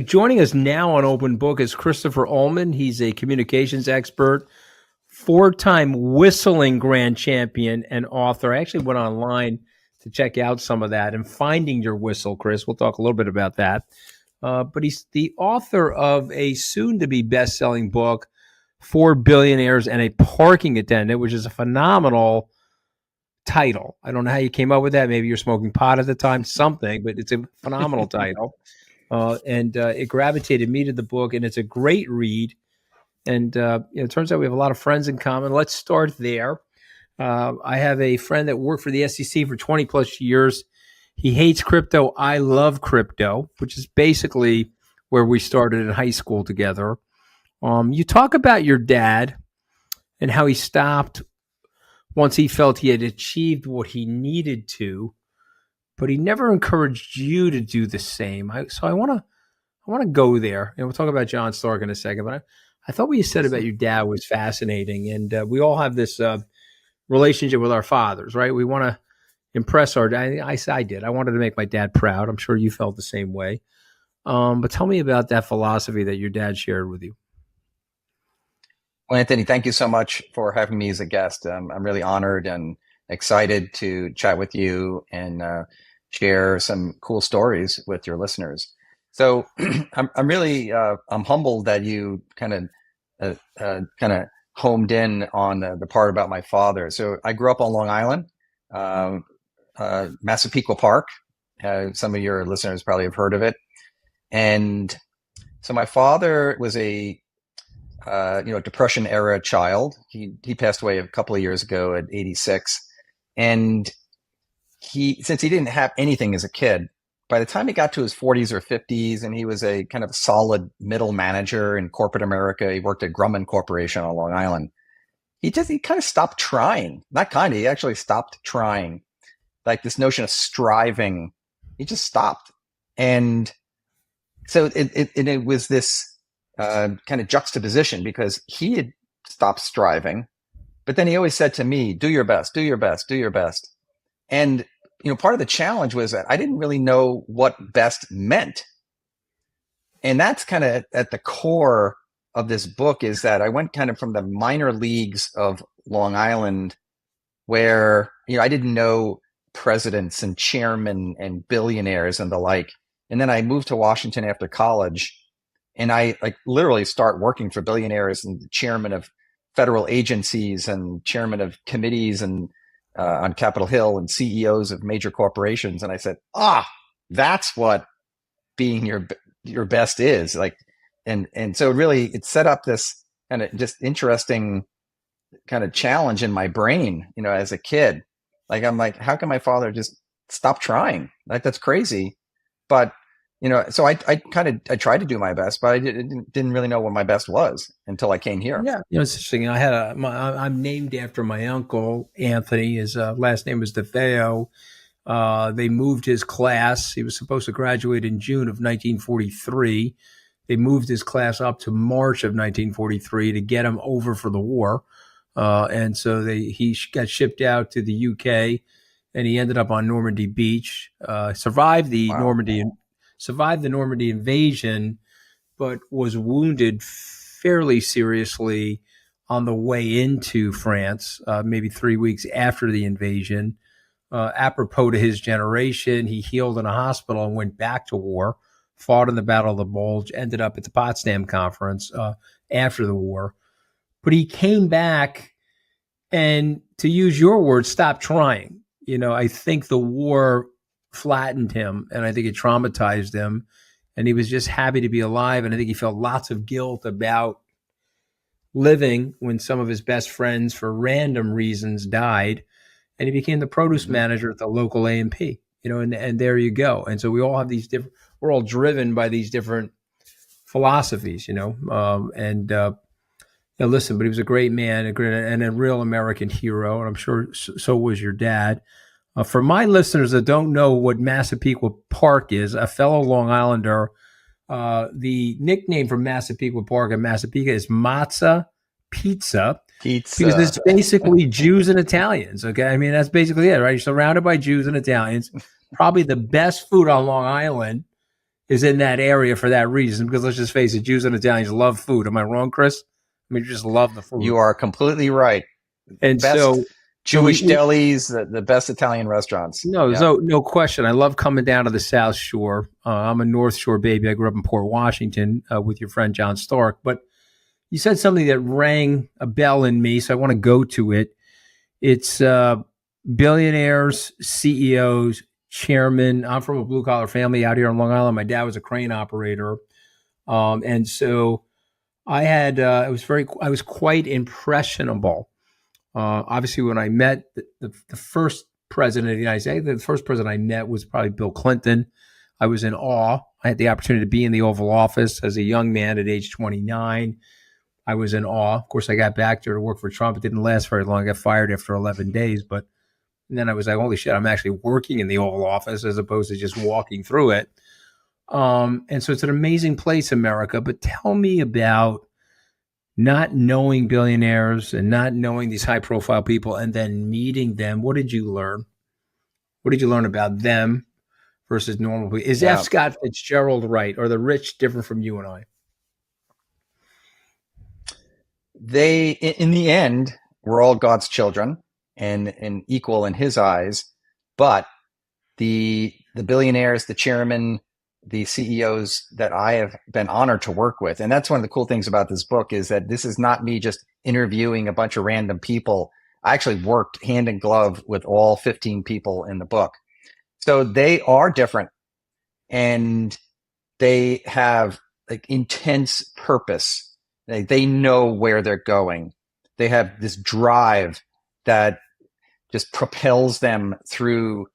Joining us now on Open Book is Christopher Ullman. He's a communications expert, four-time whistling grand champion, and author. I actually went online to check out some of that and finding your whistle, Chris. We'll talk a little bit about that. But he's the author of a soon-to-be best-selling book, Four Billionaires and a Parking Attendant, which is a phenomenal title. I don't know how you came up with that. Maybe you're smoking pot at the time, something, but it's a phenomenal title. And it gravitated me to the book, and it's a great read. And it turns out we have a lot of friends in common. Let's start there. I have a friend that worked for the SEC for 20 plus years. He hates crypto. I love crypto, which is basically where we started in high school together. You talk about your dad and how he stopped once he felt he had achieved what he needed to, but he never encouraged you to do the same. So I want to go there, and we'll talk about John Stark in a second. But I thought what you said about your dad was fascinating, and we all have this relationship with our fathers, right? We want to impress our dad. I did. I wanted to make my dad proud. I'm sure you felt the same way. But tell me about that philosophy that your dad shared with you. Well, Anthony, thank you so much for having me as a guest. I'm really honored and excited to chat with you and share some cool stories with your listeners. So I'm really I'm humbled that you kind of homed in on the part about my father. So I grew up on Long Island, Massapequa Park. Some of your listeners probably have heard of it. And so my father was a Depression era child. He passed away a couple of years ago at 86. And since he didn't have anything as a kid, by the time he got to his 40s or 50s, and he was a kind of solid middle manager in corporate America, he worked at Grumman Corporation on Long Island. He kind of stopped trying. He actually stopped trying. Like this notion of striving, he just stopped. And so it was this kind of juxtaposition, because he had stopped striving, but then he always said to me, do your best, do your best, do your best. And, part of the challenge was that I didn't really know what best meant. And that's kind of at the core of this book, is that I went kind of from the minor leagues of Long Island, where, I didn't know presidents and chairmen and billionaires and the like. And then I moved to Washington after college, and I literally start working for billionaires and the chairman of federal agencies and chairman of committees and on Capitol Hill and CEOs of major corporations. And I said, that's what being your best is like. And so really it set up this kind of just interesting kind of challenge in my brain, as a kid. I'm like, how can my father just stop trying? That's crazy. But so I tried to do my best, but I didn't really know what my best was until I came here. Yeah, it's interesting. I'm named after my uncle Anthony. His last name was DeFeo. They moved his class. He was supposed to graduate in June of 1943. They moved his class up to March of 1943 to get him over for the war, and so he got shipped out to the UK, and he ended up on Normandy Beach. Survived the Normandy invasion, but was wounded fairly seriously on the way into France, maybe 3 weeks after the invasion. Apropos to his generation, he healed in a hospital and went back to war, fought in the Battle of the Bulge, ended up at the Potsdam Conference after the war. But he came back and, to use your words, stopped trying. I think the war flattened him, and I think it traumatized him, and he was just happy to be alive. And I think he felt lots of guilt about living when some of his best friends, for random reasons, died, and he became the produce manager at the local A&P, and there you go. And so we all have these different, we're all driven by these different philosophies, listen, but he was a great man, and a real American hero, and I'm sure so was your dad. For my listeners that don't know what Massapequa Park is, a fellow Long Islander, the nickname for Massapequa Park in Massapequa is Matzah Pizza. Because it's basically Jews and Italians, okay? I mean, that's basically it, right? You're surrounded by Jews and Italians. Probably the best food on Long Island is in that area for that reason. Because let's just face it, Jews and Italians love food. Am I wrong, Chris? I mean, you just love the food. You are completely right. And Best so Jewish delis, the best Italian restaurants. No, Yeah. no question. I love coming down to the South Shore. I'm a North Shore baby. I grew up in Port Washington with your friend John Stark. But you said something that rang a bell in me, so I want to go to it. It's billionaires, CEOs, chairmen. I'm from a blue collar family out here on Long Island. My dad was a crane operator, and so I was quite impressionable. Obviously, when I met the first president of the United States, the first president I met was probably Bill Clinton. I was in awe. I had the opportunity to be in the Oval Office as a young man at age 29. I was in awe. Of course, I got back there to work for Trump. It didn't last very long. I got fired after 11 days. But then I was like, holy shit, I'm actually working in the Oval Office as opposed to just walking through it. And so it's an amazing place, America. But tell me about not knowing billionaires and not knowing these high profile people and then meeting them. What did you learn? What did you learn about them versus normal people? Is F. Scott Fitzgerald right? Or the rich different from you and I? They, in the end, we're all God's children and equal in his eyes. But the billionaires, the chairmen, the CEOs that I have been honored to work with. And that's one of the cool things about this book is that this is not me just interviewing a bunch of random people. I actually worked hand in glove with all 15 people in the book. So they are different and they have like intense purpose. They know where they're going. They have this drive that just propels them through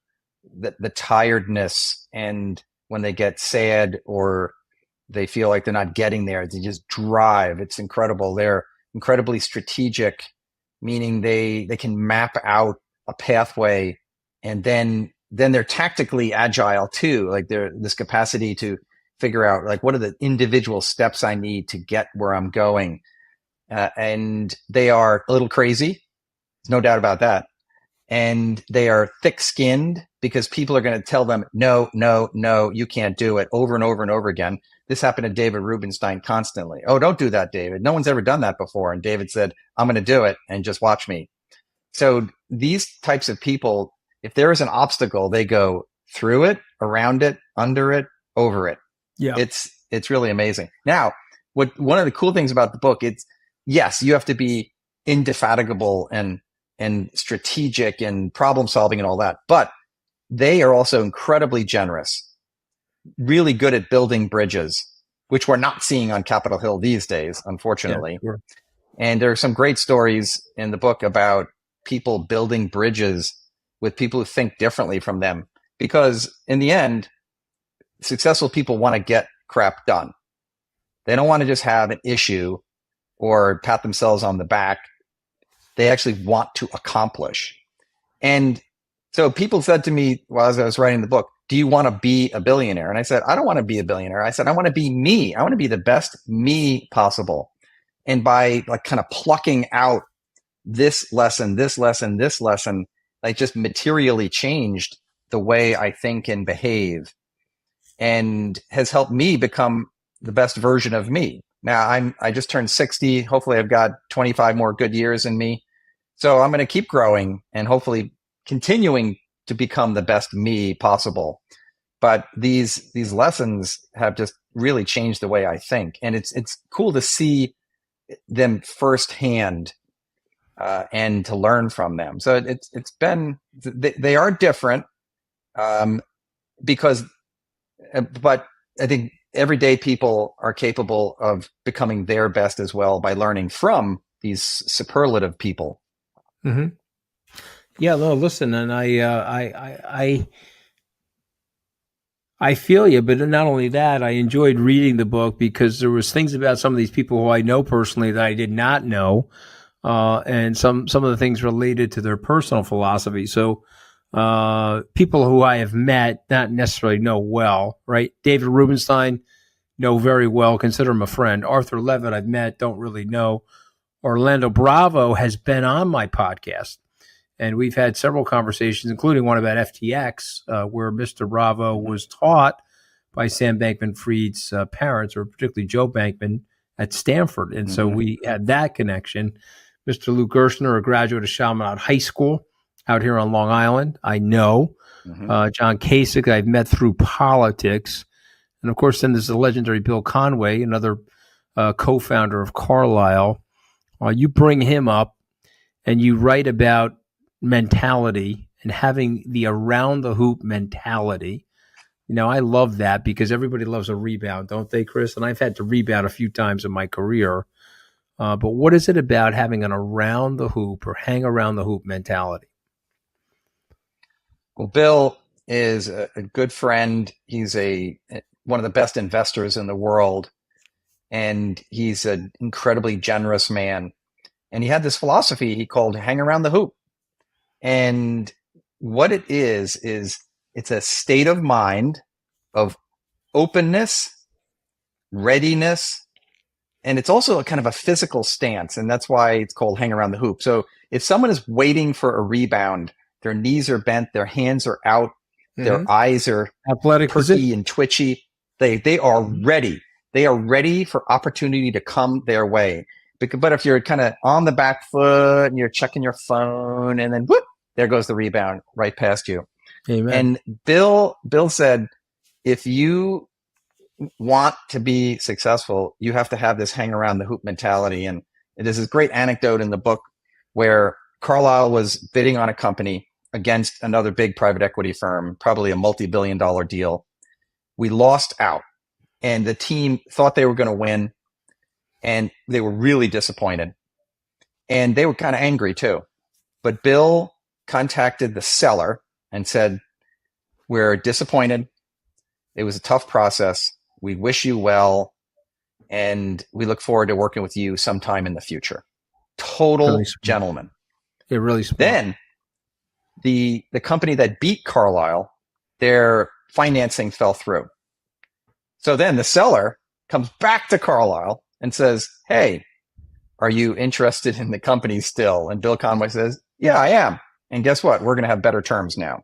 the tiredness, and when they get sad or they feel like they're not getting there, they just drive. It's incredible. They're incredibly strategic, meaning they can map out a pathway, and then they're tactically agile too. Like they're this capacity to figure out like what are the individual steps I need to get where I'm going. And they are a little crazy. There's no doubt about that. And they are thick-skinned because people are going to tell them, no, no, no, you can't do it over and over and over again. This happened to David Rubenstein constantly. Oh, don't do that, David. No one's ever done that before. And David said, I'm going to do it and just watch me. So these types of people, if there is an obstacle, they go through it, around it, under it, over it. Yeah. It's really amazing. Now, one of the cool things about the book, it's yes, you have to be indefatigable and strategic and problem solving and all that, but they are also incredibly generous, really good at building bridges, which we're not seeing on Capitol Hill these days, unfortunately. Yeah, sure. And there are some great stories in the book about people building bridges with people who think differently from them, because in the end, successful people want to get crap done. They don't want to just have an issue or pat themselves on the back. They actually want to accomplish. And so people said to me while as I was writing the book, do you want to be a billionaire? And I said, I don't want to be a billionaire. I said, I want to be me. I want to be the best me possible. And by like kind of plucking out this lesson, like just materially changed the way I think and behave, and has helped me become the best version of me. Now I just turned 60. Hopefully I've got 25 more good years in me. So I'm going to keep growing and hopefully continuing to become the best me possible. But these lessons have just really changed the way I think. And it's cool to see them firsthand and to learn from them. So it's been, they are different because, but I think everyday people are capable of becoming their best as well by learning from these superlative people. Mm-hmm. Yeah, no, listen, and I feel you, but not only that, I enjoyed reading the book because there was things about some of these people who I know personally that I did not know, and some of the things related to their personal philosophy. So people who I have met, not necessarily know well, right? David Rubenstein, know very well, consider him a friend. Arthur Levitt, I've met, don't really know. Orlando Bravo has been on my podcast, and we've had several conversations, including one about FTX, where Mr. Bravo was taught by Sam Bankman-Fried's parents, or particularly Joe Bankman at Stanford. And so we had that connection. Mr. Lou Gerstner, a graduate of Chaminade High School out here on Long Island, I know. John Kasich, I've met through politics. And of course, then there's the legendary Bill Conway, another co-founder of Carlyle. You bring him up and you write about mentality and having the around the hoop mentality. I love that because everybody loves a rebound, don't they, Chris? And I've had to rebound a few times in my career. But what is it about having an around the hoop or hang around the hoop mentality? Well, Bill is a good friend. He's one of the best investors in the world, and he's an incredibly generous man. And he had this philosophy he called hang around the hoop. And what it is it's a state of mind of openness, readiness, and it's also a kind of a physical stance. And that's why it's called hang around the hoop. So if someone is waiting for a rebound, their knees are bent, their hands are out, their eyes are athletic, perky and twitchy, they are ready. They are ready for opportunity to come their way. But if you're kind of on the back foot and you're checking your phone and then whoop, there goes the rebound right past you. Amen. And Bill said, if you want to be successful, you have to have this hang around the hoop mentality. And there's this great anecdote in the book where Carlyle was bidding on a company against another big private equity firm, probably a multi-billion-dollar deal. We lost out, and the team thought they were going to win, and they were really disappointed. And they were kind of angry too. But Bill contacted the seller and said, we're disappointed. It was a tough process. We wish you well, and we look forward to working with you sometime in the future. Total Really gentleman. Yeah, really smart. Then the company that beat Carlyle, their financing fell through. So then the seller comes back to Carlyle and says, hey, are you interested in the company still? And Bill Conway says, yeah, I am. And guess what? We're going to have better terms now.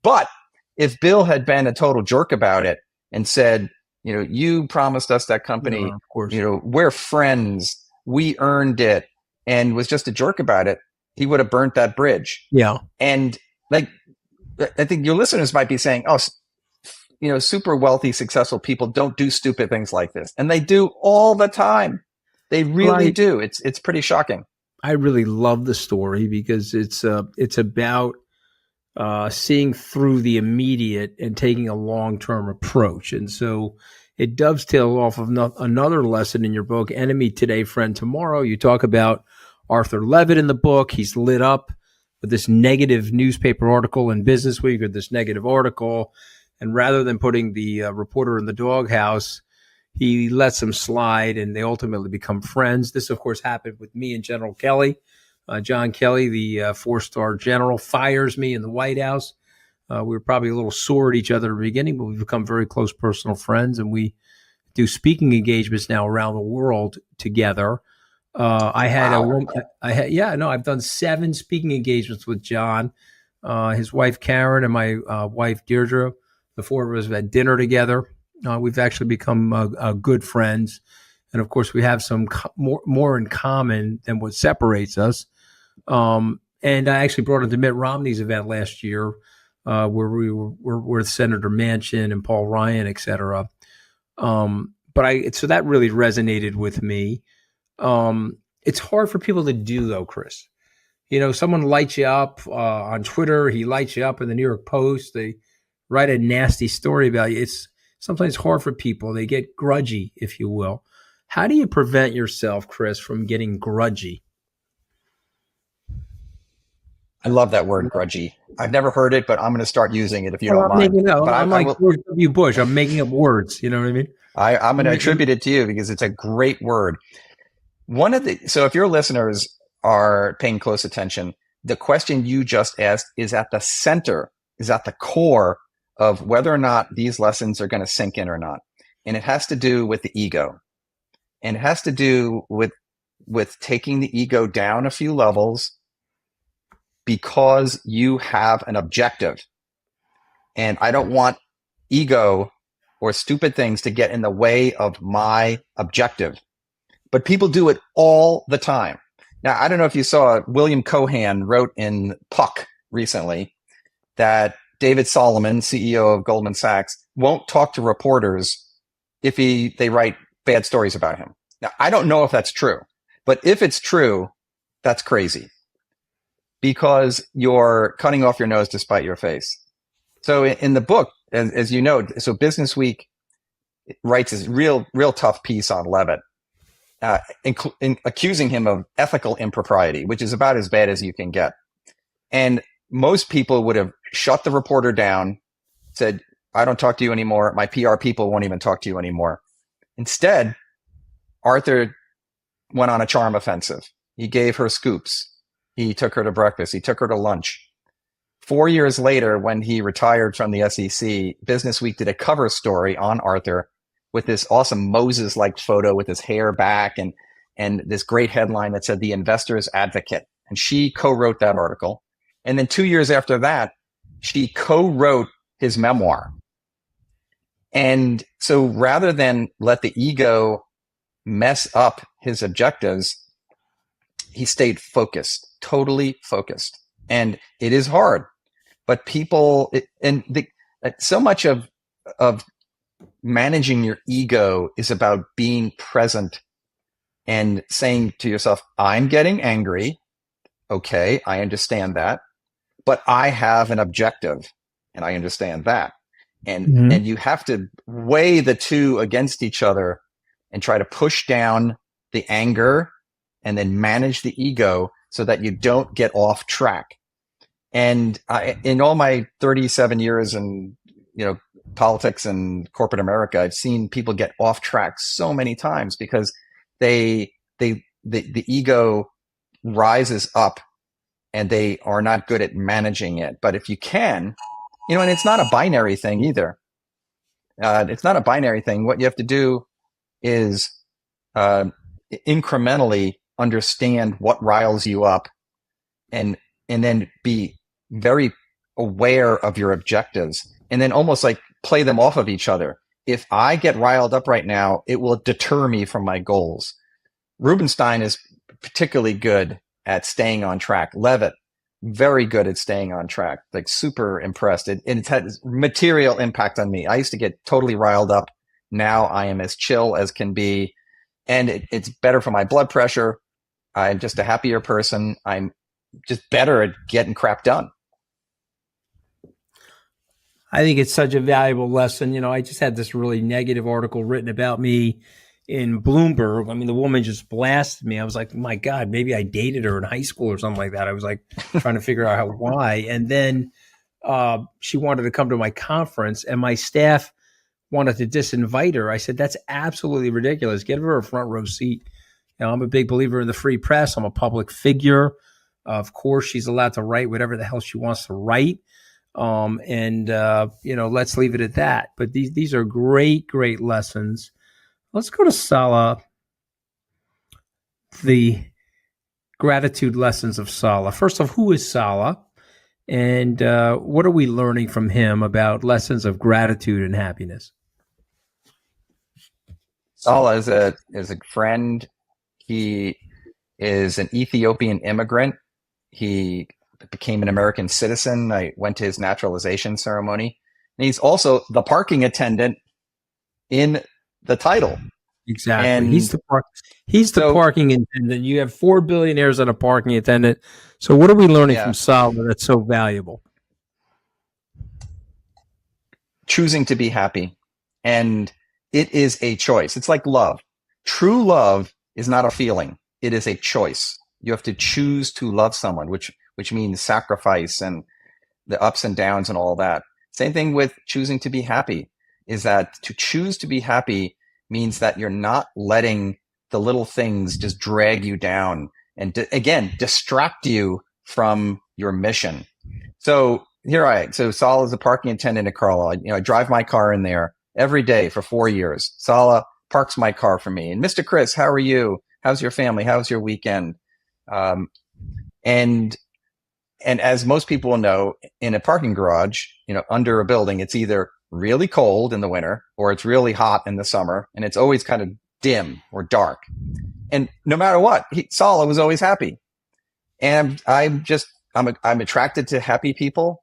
But if Bill had been a total jerk about it and said, you promised us that company, of course. We're friends, we earned it, and was just a jerk about it, he would have burnt that bridge. Yeah. And I think your listeners might be saying, oh, super wealthy, successful people don't do stupid things like this. And they do all the time. They really do. It's pretty shocking. I really love the story because it's about seeing through the immediate and taking a long-term approach. And so it dovetails off of another lesson in your book, Enemy Today, Friend Tomorrow. You talk about Arthur Levitt in the book. He's lit up with this negative newspaper article in Businessweek, or this negative article. And rather than putting the reporter in the doghouse, he lets him slide, and they ultimately become friends. This, of course, happened with me and General Kelly. John Kelly, the four-star general, fires me in the White House. We were probably a little sore at each other at the beginning, but we've become very close personal friends, and we do speaking engagements now around the world together. I've done 7 speaking engagements with John, his wife Karen, and my wife Deirdre. The 4 of us have had dinner together. We've actually become good friends, and of course, we have some more in common than what separates us. And I actually brought him to Mitt Romney's event last year, where we were with Senator Manchin and Paul Ryan, et cetera. So that really resonated with me. It's hard for people to do, though, Chris. Someone lights you up on Twitter. He lights you up in the New York Post. They write a nasty story about you. It's sometimes hard for people. They get grudgy, if you will. How do you prevent yourself, Chris, from getting grudgy? I love that word, grudgy. I've never heard it, but I'm going to start using it if you don't mind. I'm like George W. Bush. I'm making up words. You know what I mean? I'm going to attribute it to you because it's a great word. So if your listeners are paying close attention, the question you just asked is at the center, is at the core of whether or not these lessons are going to sink in or not. And it has to do with the ego. And it has to do with taking the ego down a few levels because you have an objective. And I don't want ego or stupid things to get in the way of my objective. But people do it all the time. Now, I don't know if you saw, William Cohan wrote in Puck recently that David Solomon, CEO of Goldman Sachs, won't talk to reporters if they write bad stories about him. Now, I don't know if that's true, but if it's true, that's crazy, because you're cutting off your nose to spite your face. So in the book, as you know, so Business Week writes this real tough piece on Levitt, accusing him of ethical impropriety, which is about as bad as you can get. And most people would have shut the reporter down, said, I don't talk to you anymore. My PR people won't even talk to you anymore. Instead, Arthur went on a charm offensive. He gave her scoops. He took her to breakfast. He took her to lunch. 4 years later, when he retired from the SEC, Business Week did a cover story on Arthur with this awesome Moses-like photo with his hair back and this great headline that said, The Investor's Advocate. And she co-wrote that article. And then 2 years after that, she co-wrote his memoir. And so rather than let the ego mess up his objectives, he stayed focused, totally focused. And it is hard, but so much of managing your ego is about being present and saying to yourself, I'm getting angry. Okay, I understand that, but I have an objective and I understand that. And you have to weigh the two against each other and try to push down the anger and then manage the ego so that you don't get off track. And in all my 37 years in politics and corporate America, I've seen people get off track so many times because the ego rises up and they are not good at managing it. But if you can, and it's not a binary thing either. It's not a binary thing. What you have to do is incrementally understand what riles you up and then be very aware of your objectives and then almost like play them off of each other. If I get riled up right now, it will deter me from my goals. Rubenstein is particularly good at staying on track. Levitt, very good at staying on track, like super impressed. It's had material impact on me. I used to get totally riled up. Now I am as chill as can be. And it's better for my blood pressure. I'm just a happier person. I'm just better at getting crap done. I think it's such a valuable lesson. I just had this really negative article written about me in Bloomberg. I mean, the woman just blasted me. I was like, my God, maybe I dated her in high school or something like that. I was like trying to figure out why. And then she wanted to come to my conference and my staff wanted to disinvite her. I said, that's absolutely ridiculous. Give her a front row seat. I'm a big believer in the free press. I'm a public figure. Of course, she's allowed to write whatever the hell she wants to write. Let's leave it at that. But these are great, great lessons. Let's go to Sala, the gratitude lessons of Sala. First off, who is Sala? And what are we learning from him about lessons of gratitude and happiness? Sala is a friend. He is an Ethiopian immigrant. He became an American citizen. I went to his naturalization ceremony. And he's also the parking attendant in the title. Exactly. And he's the parking attendant. You have 4 billionaires on a parking attendant. So what are we learning from Sala that's so valuable? Choosing to be happy. And it is a choice. It's like love. True love is not a feeling. It is a choice. You have to choose to love someone, which means sacrifice and the ups and downs and all that. Same thing with choosing to be happy, is that to choose to be happy means that you're not letting the little things just drag you down and distract you from your mission. So so Sala is a parking attendant at Carlisle. I drive my car in there every day for 4 years. Sala parks my car for me. And Mr. Chris, how are you? How's your family? How's your weekend? And as most people know, in a parking garage, under a building, it's either really cold in the winter or it's really hot in the summer, and it's always kind of dim or dark. And no matter what, Sala was always happy. And I'm attracted to happy people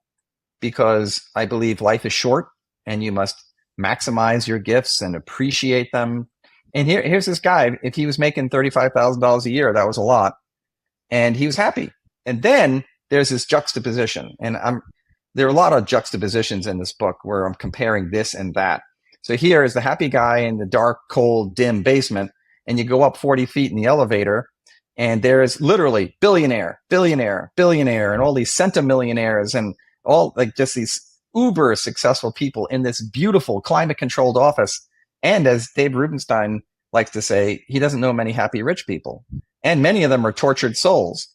because I believe life is short and you must maximize your gifts and appreciate them. And here's this guy. If he was making $35,000 a year, that was a lot, and he was happy. And then there's this juxtaposition, and there are a lot of juxtapositions in this book where I'm comparing this and that. So here is the happy guy in the dark, cold, dim basement, and you go up 40 feet in the elevator, and there's literally billionaire, billionaire, billionaire, and all these centimillionaires and all like just these uber successful people in this beautiful climate controlled office. And as Dave Rubenstein likes to say, he doesn't know many happy rich people. And many of them are tortured souls.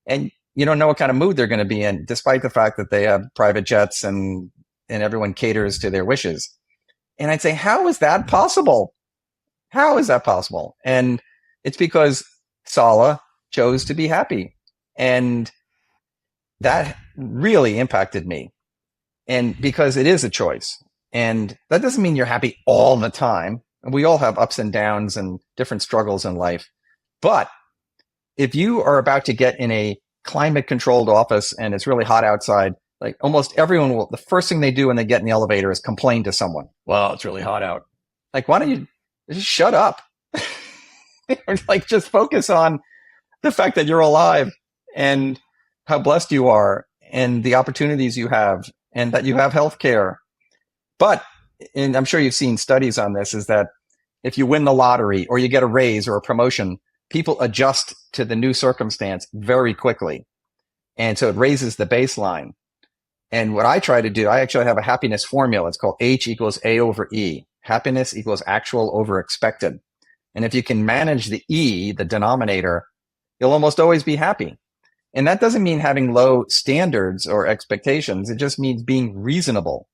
And you don't know what kind of mood they're going to be in, despite the fact that they have private jets and everyone caters to their wishes. And I'd say, how is that possible? How is that possible? And it's because Sala chose to be happy. And that really impacted me. And because it is a choice. And that doesn't mean you're happy all the time. We all have ups and downs and different struggles in life. But if you are about to get in a climate controlled office and it's really hot outside, like almost everyone will, the first thing they do when they get in the elevator is complain to someone. Well, it's really hot out. Like, why don't you just shut up? Like, just focus on the fact that you're alive and how blessed you are and the opportunities you have and that you have health care. But, and I'm sure you've seen studies on this, is that if you win the lottery or you get a raise or a promotion, people adjust to the new circumstance very quickly. And so it raises the baseline. And what I try to do, I actually have a happiness formula. It's called H equals A over E. Happiness equals actual over expected. And if you can manage the E, the denominator, you'll almost always be happy. And that doesn't mean having low standards or expectations. It just means being reasonable.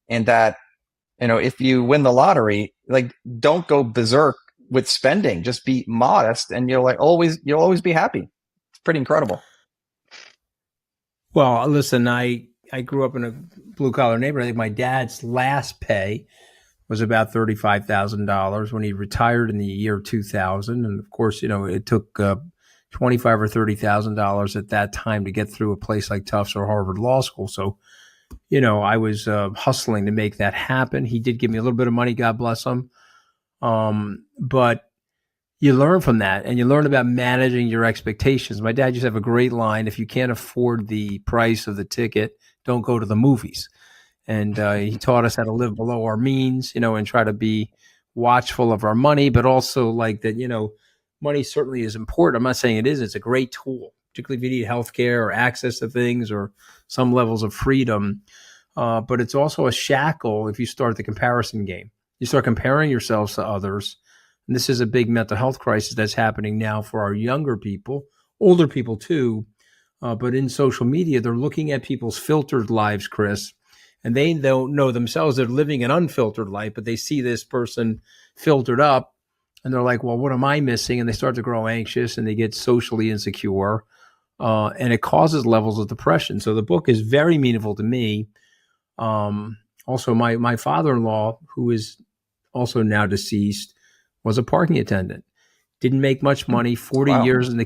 And that, you know, if you win the lottery, like, don't go berserk with spending. Just be modest, and you'll always be happy. It's pretty incredible. Well, listen, I grew up in a blue collar neighborhood. I think my dad's last pay was about $35,000 when he retired in the year 2000. And of course, you know, it took $25,000 or $30,000 at that time to get through a place like Tufts or Harvard Law School. So, you know, I was hustling to make that happen. He did give me a little bit of money, God bless him. But you learn from that, and you learn about managing your expectations. My dad used to have a great line: if you can't afford the price of the ticket, don't go to the movies. And he taught us how to live below our means, you know, and try to be watchful of our money, but also like that, you know, money certainly is important. I'm not saying it isn't. It's a great tool, particularly if you need healthcare or access to things or some levels of freedom. But it's also a shackle if you start the comparison game. You start comparing yourselves to others. And this is a big mental health crisis that's happening now for our younger people, older people too. But in social media, they're looking at people's filtered lives, Chris, and they don't know themselves. They're living an unfiltered life, but they see this person filtered up, and they're like, well, what am I missing? And they start to grow anxious, and they get socially insecure, and it causes levels of depression. So the book is very meaningful to me. Also, my father-in-law, who is also now deceased, was a parking attendant. Didn't make much money. 40 Wow. years in the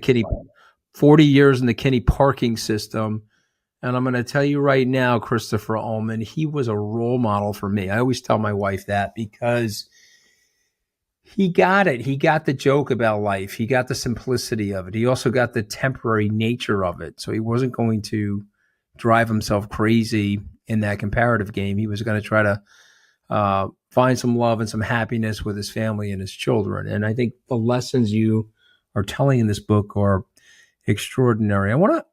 Kinney parking system. And I'm going to tell you right now, Christopher Ullman, he was a role model for me. I always tell my wife that because he got it. He got the joke about life. He got the simplicity of it. He also got the temporary nature of it. So he wasn't going to drive himself crazy in that comparative game. He was going to try to find some love and some happiness with his family and his children. And I think the lessons you are telling in this book are extraordinary. I want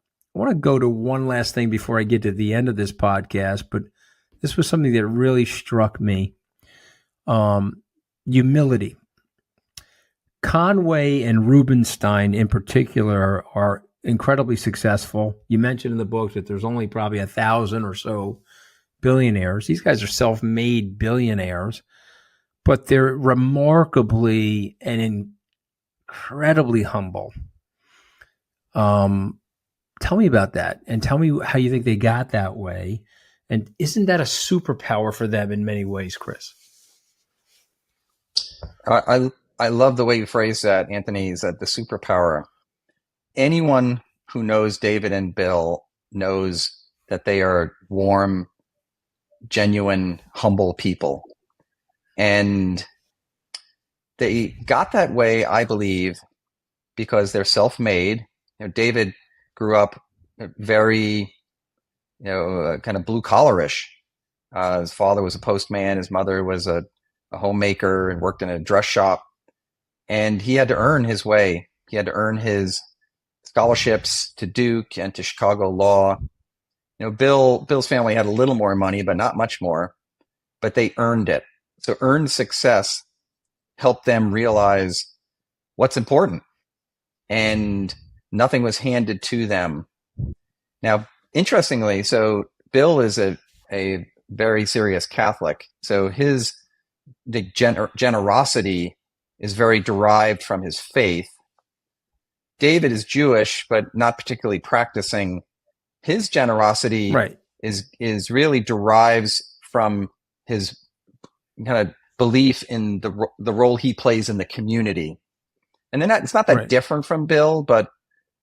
to go to one last thing before I get to the end of this podcast, but this was something that really struck me. Humility. Conway and Rubenstein in particular are incredibly successful. You mentioned in the book that there's only probably 1,000 or so billionaires. These guys are self-made billionaires, but they're remarkably and incredibly humble. Tell me about that, and tell me how you think they got that way, And isn't that a superpower for them in many ways, Chris? I love the way you phrase that, Anthony, is that the superpower. Anyone who knows David and Bill knows that they are warm, genuine, humble people. And they got that way, I believe, because they're self-made. David grew up very, kind of blue-collarish. His father was a postman. His mother was a homemaker and worked in a dress shop. And he had to earn his way. He had to earn his scholarships to Duke and to Chicago Law. Bill's family had a little more money, but not much more. But they earned it. So earned success helped them realize what's important. And nothing was handed to them. Now, interestingly, so Bill is a very serious Catholic. So the generosity is very derived from his faith. David is Jewish, but not particularly practicing. His generosity is really derives from his kind of belief in the role he plays in the community. And then it's not that different from Bill, but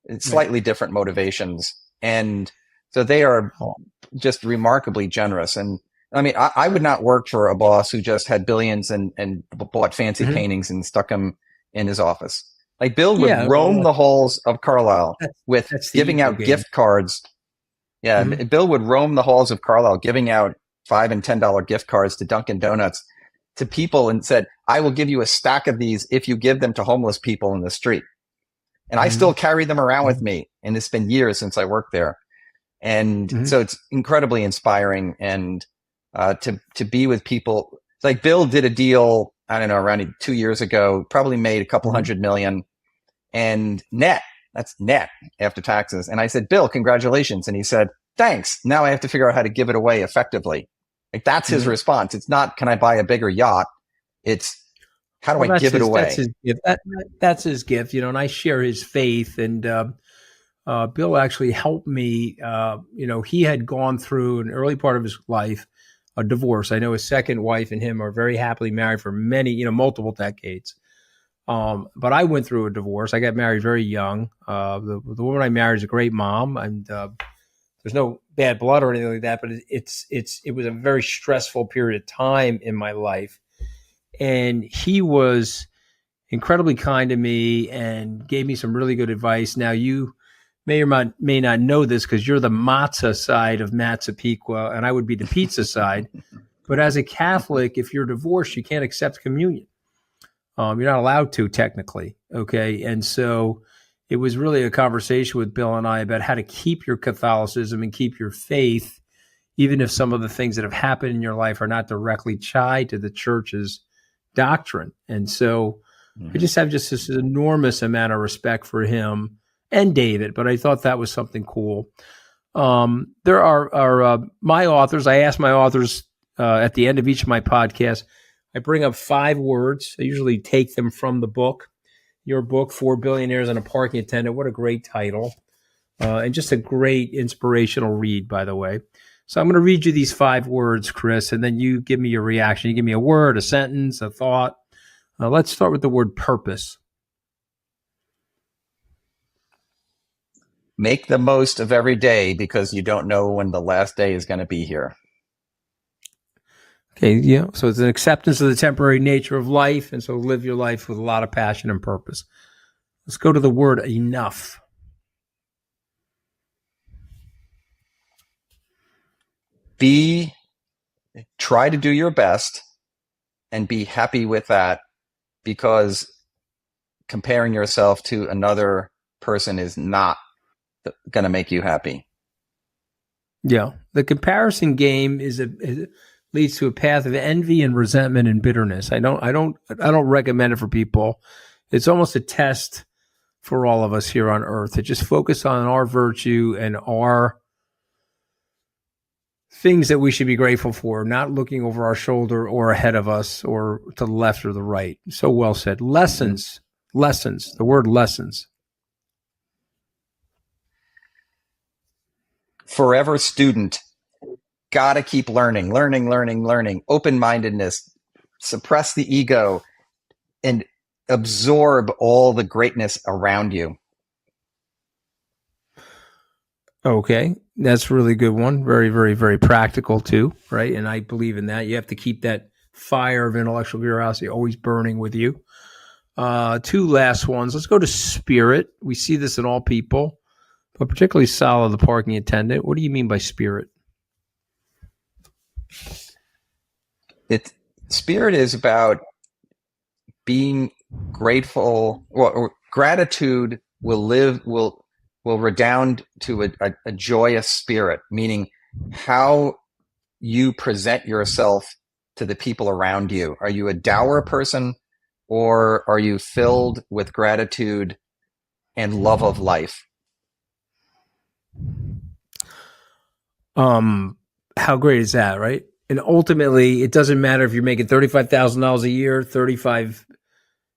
it's slightly different motivations. And so they are just remarkably generous. And I mean, I would not work for a boss who just had billions and bought fancy paintings and stuck them in his office. Like Bill would roam the halls of Carlisle with giving out gift cards. Yeah, Bill would roam the halls of Carlisle giving out $5 and $10 gift cards to Dunkin' Donuts to people and said, I will give you a stack of these if you give them to homeless people in the street. And I still carry them around with me. And it's been years since I worked there. And so it's incredibly inspiring. And to be with people, like Bill did a deal, I don't know, around 2 years ago, probably made a couple $100 million and that's net after taxes. And I said, Bill, congratulations. And he said, thanks. Now I have to figure out how to give it away effectively. Like that's his response. It's not, can I buy a bigger yacht? It's, how do I give it away? That's his gift. That's his gift, and I share his faith. And Bill actually helped me. He had gone through an early part of his life, a divorce. I know his second wife and him are very happily married for many, multiple decades. But I went through a divorce. I got married very young. The woman I married is a great mom, and there's no bad blood or anything like that. But it was a very stressful period of time in my life. And he was incredibly kind to me and gave me some really good advice. Now, you may or may not know this because you're the matzah side of Matzapequa, and I would be the pizza side. But as a Catholic, if you're divorced, you can't accept communion. You're not allowed to, technically. Okay. And so it was really a conversation with Bill and I about how to keep your Catholicism and keep your faith, even if some of the things that have happened in your life are not directly tied to the church's doctrine. And so I just have this enormous amount of respect for him and David, but I thought that was something cool. There are my authors. I ask my authors at the end of each of my podcasts, I bring up 5 words. I usually take them from the book. Your book, 4 Billionaires and a Parking Attendant. What a great title. And just a great inspirational read, by the way. So I'm going to read you these 5 words, Chris, and then you give me your reaction. You give me a word, a sentence, a thought. Let's start with the word purpose. Make the most of every day because you don't know when the last day is going to be here. Okay, yeah. So it's an acceptance of the temporary nature of life, and so live your life with a lot of passion and purpose. Let's go to the word enough. Try to do your best and be happy with that, because comparing yourself to another person is not going to make you happy. Yeah. The comparison game leads to a path of envy and resentment and bitterness. I don't recommend it for people. It's almost a test for all of us here on earth to just focus on our virtue and our things that we should be grateful for, not looking over our shoulder or ahead of us or to the left or the right. So well said. Lessons, the word lessons. Forever student. got to keep learning, open-mindedness, suppress the ego, and absorb all the greatness around you. Okay, that's a really good one. Very, very, very practical too, right? And I believe in that. You have to keep that fire of intellectual curiosity always burning with you. Two last ones. Let's go to spirit. We see this in all people, but particularly Sala, the parking attendant. What do you mean by spirit? Spirit is about being grateful. Well, gratitude will redound to a joyous spirit, meaning how you present yourself to the people around you. Are you a dour person, or are you filled with gratitude and love of life? How great is that, right? And ultimately, it doesn't matter if you're making $35,000 a year, $35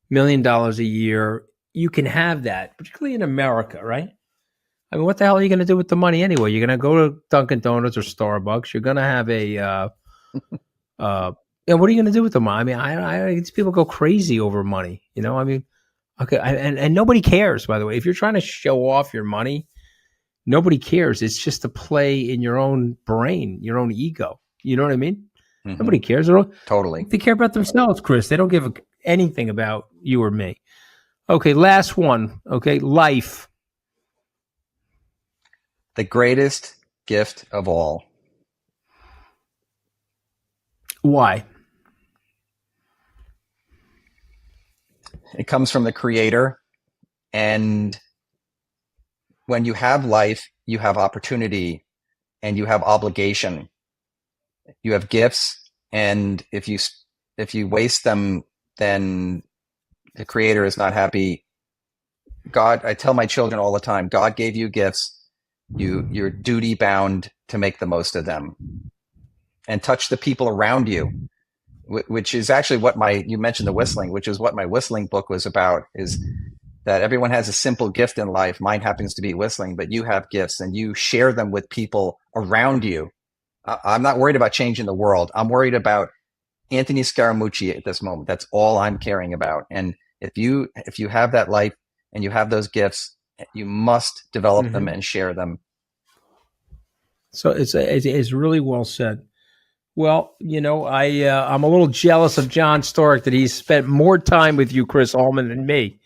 million a year. You can have that, particularly in America, right? I mean, what the hell are you going to do with the money anyway? You're going to go to Dunkin' Donuts or Starbucks. You're going to have and what are you going to do with the money? I mean, these people go crazy over money. You know, I mean, okay, and nobody cares. By the way, if you're trying to show off your money, nobody cares. It's just a play in your own brain, your own ego. You know what I mean? Mm-hmm. Nobody cares. Totally. They care about themselves, Chris. They don't give anything about you or me. Okay, last one. Okay, life. The greatest gift of all. Why? It comes from the Creator. And when you have life, you have opportunity and you have obligation. You have gifts, and if you waste them, then the Creator is not happy. God, I tell my children all the time, God gave you gifts. You're duty bound to make the most of them and touch the people around you, which is actually what you mentioned the whistling, which is what my whistling book was about, is that everyone has a simple gift in life. Mine happens to be whistling, but you have gifts and you share them with people around you. I'm not worried about changing the world. I'm worried about Anthony Scaramucci at this moment. That's all I'm caring about. And if you have that life and you have those gifts, you must develop them and share them. So it's really well said. Well, you know, I'm a little jealous of John Stork that he's spent more time with you, Chris Allman, than me.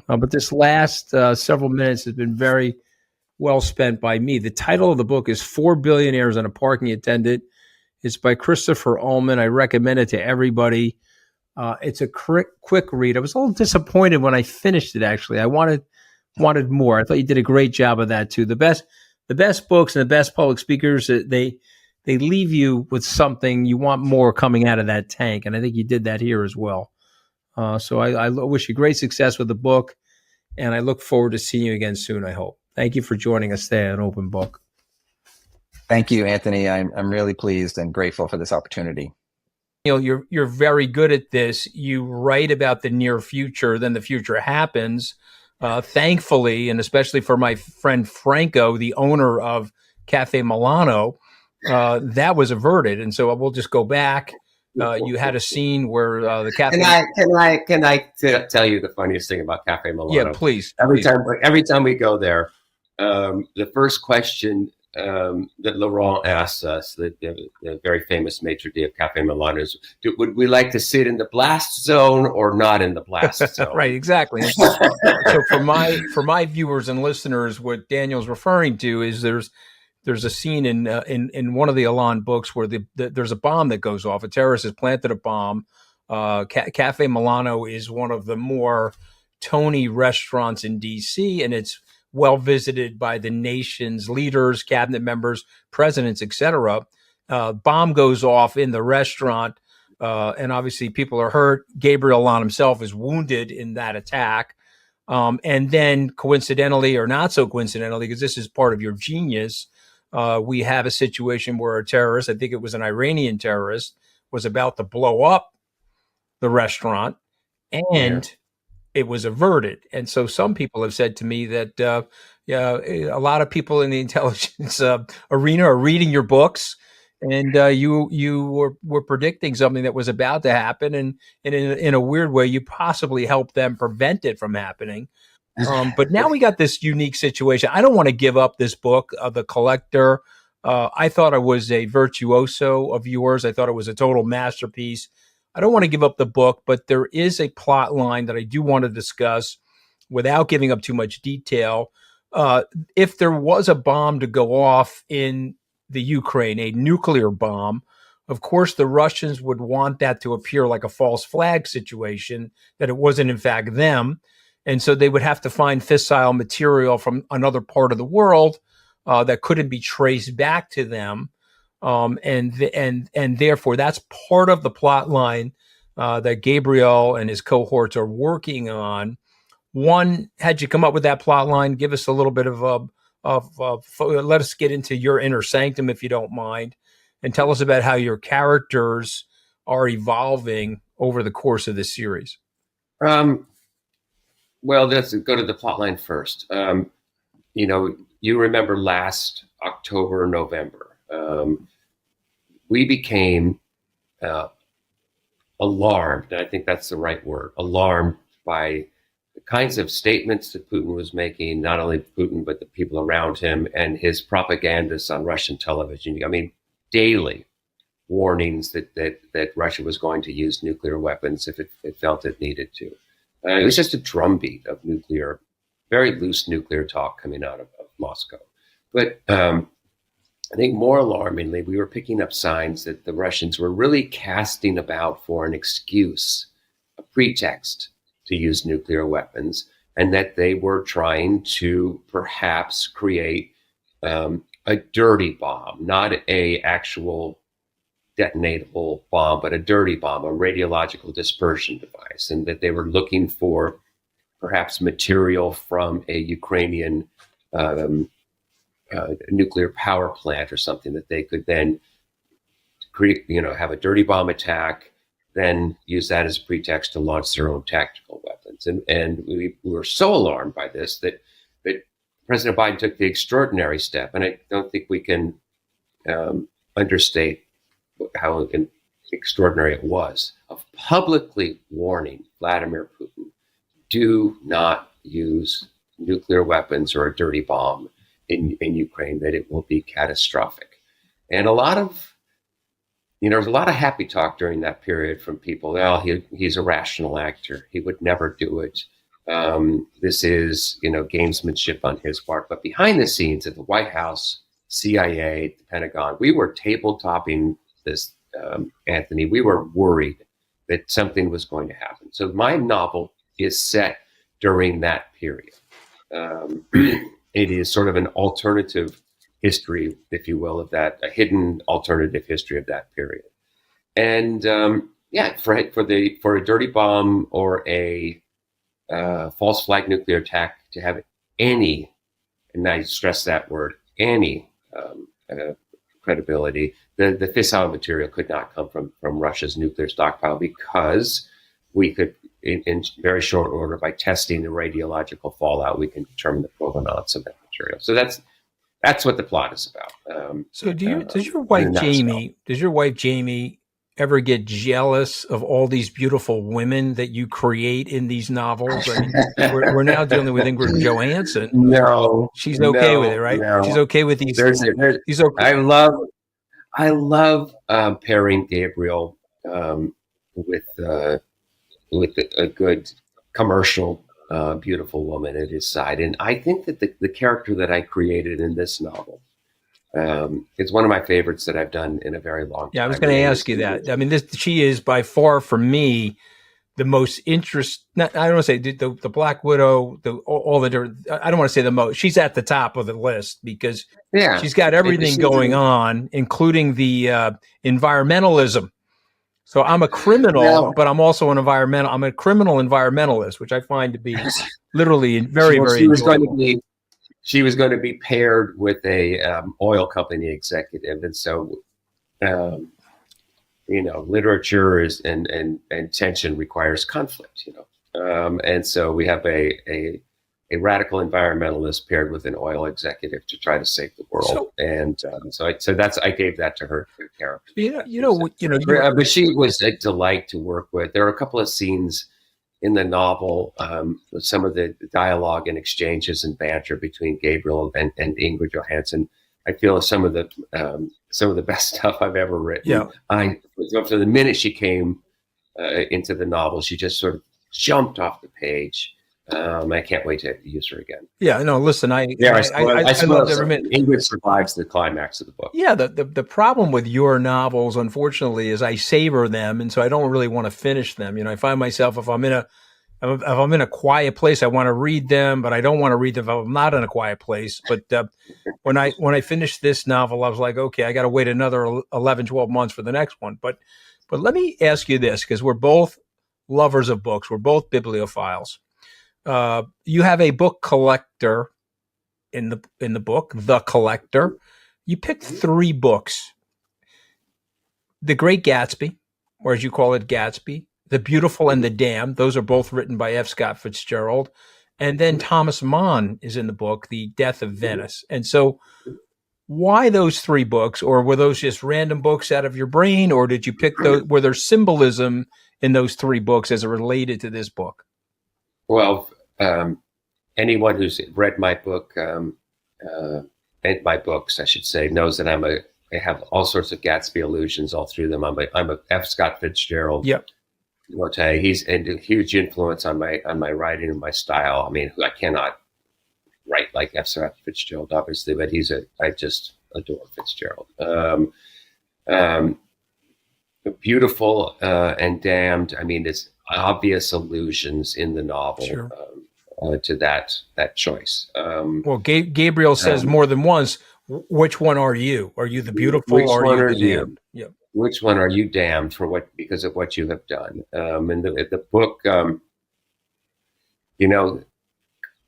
But this last several minutes has been very well spent by me. The title of the book is 4 Billionaires and a Parking Attendant. It's by Christopher Ullman. I recommend it to everybody. It's a quick read. I was a little disappointed when I finished it, actually. I wanted more. I thought you did a great job of that too. The best books and the best public speakers, they leave you with something. You want more coming out of that tank, and I think you did that here as well. So I wish you great success with the book, and I look forward to seeing you again soon, I hope. Thank you for joining us today on Open Book. Thank you, Anthony. I'm really pleased and grateful for this opportunity. You know, you're very good at this. You write about the near future, then the future happens. Thankfully, and especially for my friend Franco, the owner of Cafe Milano, that was averted. And so we'll just go back. You had a scene where the cafe. Can I tell you the funniest thing about Cafe Milano? Yeah, please. Every time we go there, the first question that Laurent asks us, the very famous maitre d' of Cafe Milano, is, would we like to sit in the blast zone or not in the blast zone? Right, exactly. So for my viewers and listeners, what Daniel's referring to is there's a scene in one of the Elan books where there's a bomb that goes off. A terrorist has planted a bomb. Cafe Milano is one of the more Tony restaurants in D.C., and it's well visited by the nation's leaders, cabinet members, presidents, etc. Bomb goes off in the restaurant, and obviously people are hurt. Gabriel Elan himself is wounded in that attack. And then coincidentally, or not so coincidentally, because this is part of your genius, we have a situation where a terrorist, I think it was an Iranian terrorist, was about to blow up the restaurant, and it was averted. And so some people have said to me that a lot of people in the intelligence arena are reading your books and you were predicting something that was about to happen, and in a weird way, you possibly helped them prevent it from happening. But now we got this unique situation. I don't want to give up this book, The Collector. I thought it was a virtuoso of yours. I thought it was a total masterpiece. I don't want to give up the book, but there is a plot line that I do want to discuss without giving up too much detail. If there was a bomb to go off in the Ukraine, a nuclear bomb, of course, the Russians would want that to appear like a false flag situation, that it wasn't in fact them. And so they would have to find fissile material from another part of the world that couldn't be traced back to them. And therefore, that's part of the plot line that Gabriel and his cohorts are working on. One, had you come up with that plot line? Give us a little bit of let us get into your inner sanctum, if you don't mind, and tell us about how your characters are evolving over the course of this series. Well, let's go to the plot line first. You remember last October, November, we became alarmed, and I think that's the right word, alarmed by the kinds of statements that Putin was making, not only Putin, but the people around him and his propagandists on Russian television. I mean, daily warnings that Russia was going to use nuclear weapons if it felt it needed to. It was just a drumbeat of very loose nuclear talk coming out of Moscow. But I think more alarmingly, we were picking up signs that the Russians were really casting about for an excuse, a pretext to use nuclear weapons, and that they were trying to perhaps create a dirty bomb, not a actual detonatable bomb, but a dirty bomb, a radiological dispersion device, and that they were looking for perhaps material from a Ukrainian nuclear power plant or something that they could then create, have a dirty bomb attack, then use that as a pretext to launch their own tactical weapons. And we were so alarmed by this that President Biden took the extraordinary step, and I don't think we can understate how extraordinary it was, of publicly warning Vladimir Putin, do not use nuclear weapons or a dirty bomb in Ukraine, that it will be catastrophic. And there was a lot of happy talk during that period from people. Well, he's a rational actor. He would never do it. This is, gamesmanship on his part. But behind the scenes at the White House, CIA, the Pentagon, we were table-topping this, Anthony. We were worried that something was going to happen. So my novel is set during that period. It is sort of an alternative history, if you will, of that, a hidden alternative history of that period. And for a dirty bomb or a false flag nuclear attack to have any, and I stress that word, any credibility, the fissile material could not come from Russia's nuclear stockpile, because we could, in very short order, by testing the radiological fallout, we can determine the provenance of that material. So that's what the plot is about. So does your wife Jamie ever get jealous of all these beautiful women that you create in these novels? I mean, we're now dealing with Ingrid Johansson. No, she's okay with it, right? No. She's okay with these. She's okay. I love pairing Gabriel with a good commercial, beautiful woman at his side, and I think that the character that I created in this novel is one of my favorites that I've done in a very long time. Yeah, I was going to ask you that. I mean, she is by far, for me, the most I don't want to say the Black Widow, all the different. I don't want to say the most. She's at the top of the list because she's got everything going on, including the environmentalism. So I'm a criminal, but I'm also I'm a criminal environmentalist, which I find to be literally very, very. She was going to be paired with a oil company executive, and so literature is and tension requires conflict. And so we have a a radical environmentalist paired with an oil executive to try to save the world. I gave that to her character. But she was a delight to work with. There are a couple of scenes in the novel with some of the dialogue and exchanges and banter between Gabriel and Ingrid Johansson. I feel some of the best stuff I've ever written. Yeah. From the minute she came into the novel, she just sort of jumped off the page. I can't wait to use her again. Yeah, no, listen, I love every minute. Ingrid survives the climax of the book. Yeah, the problem with your novels, unfortunately, is I savor them, and so I don't really want to finish them. I find myself if I'm in a quiet place, I want to read them, but I don't want to read them if I'm not in a quiet place. But when I finished this novel, I was like, okay, I got to wait another 11, 12 months for the next one. But let me ask you this, because we're both lovers of books. We're both bibliophiles. You have a book collector in the book, The Collector. You picked 3 books: The Great Gatsby, or as you call it, Gatsby, The Beautiful and the Damned. Those are both written by F. Scott Fitzgerald. And then Thomas Mann is in the book, The Death of Venice. And so why those 3 books, or were those just random books out of your brain, or did you pick those? Were there symbolism in those 3 books as it related to this book? Well, anyone who's read my book and my books, I should say, knows that I have all sorts of Gatsby allusions all through them. I'm a F. Scott Fitzgerald. Yep. He's a huge influence on my writing and my style. I mean, I cannot write like F. Scott Fitzgerald, obviously, but I just adore Fitzgerald. Beautiful and Damned. I mean, it's obvious allusions in the novel. Sure. To that choice. Well, Gabriel says more than once, which one are you? Are you the beautiful, or are you the damned? Yep. Which one are you damned for because of what you have done? And the book,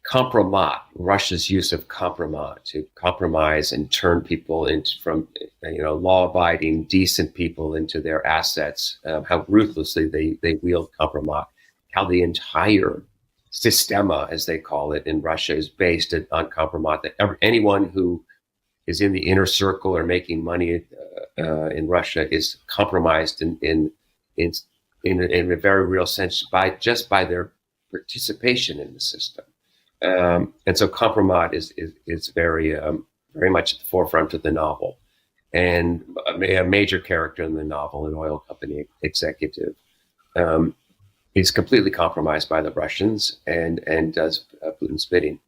compromat, Russia's use of compromat, to compromise and turn people from law-abiding, decent people into their assets, how ruthlessly they wield compromat, how the entire Systema, as they call it in Russia, is based on compromat. That anyone who is in the inner circle or making money in Russia is compromised in a very real sense by their participation in the system. And so compromat is very very much at the forefront of the novel, and a major character in the novel, an oil company executive. He's completely compromised by the Russians and does Putin's bidding.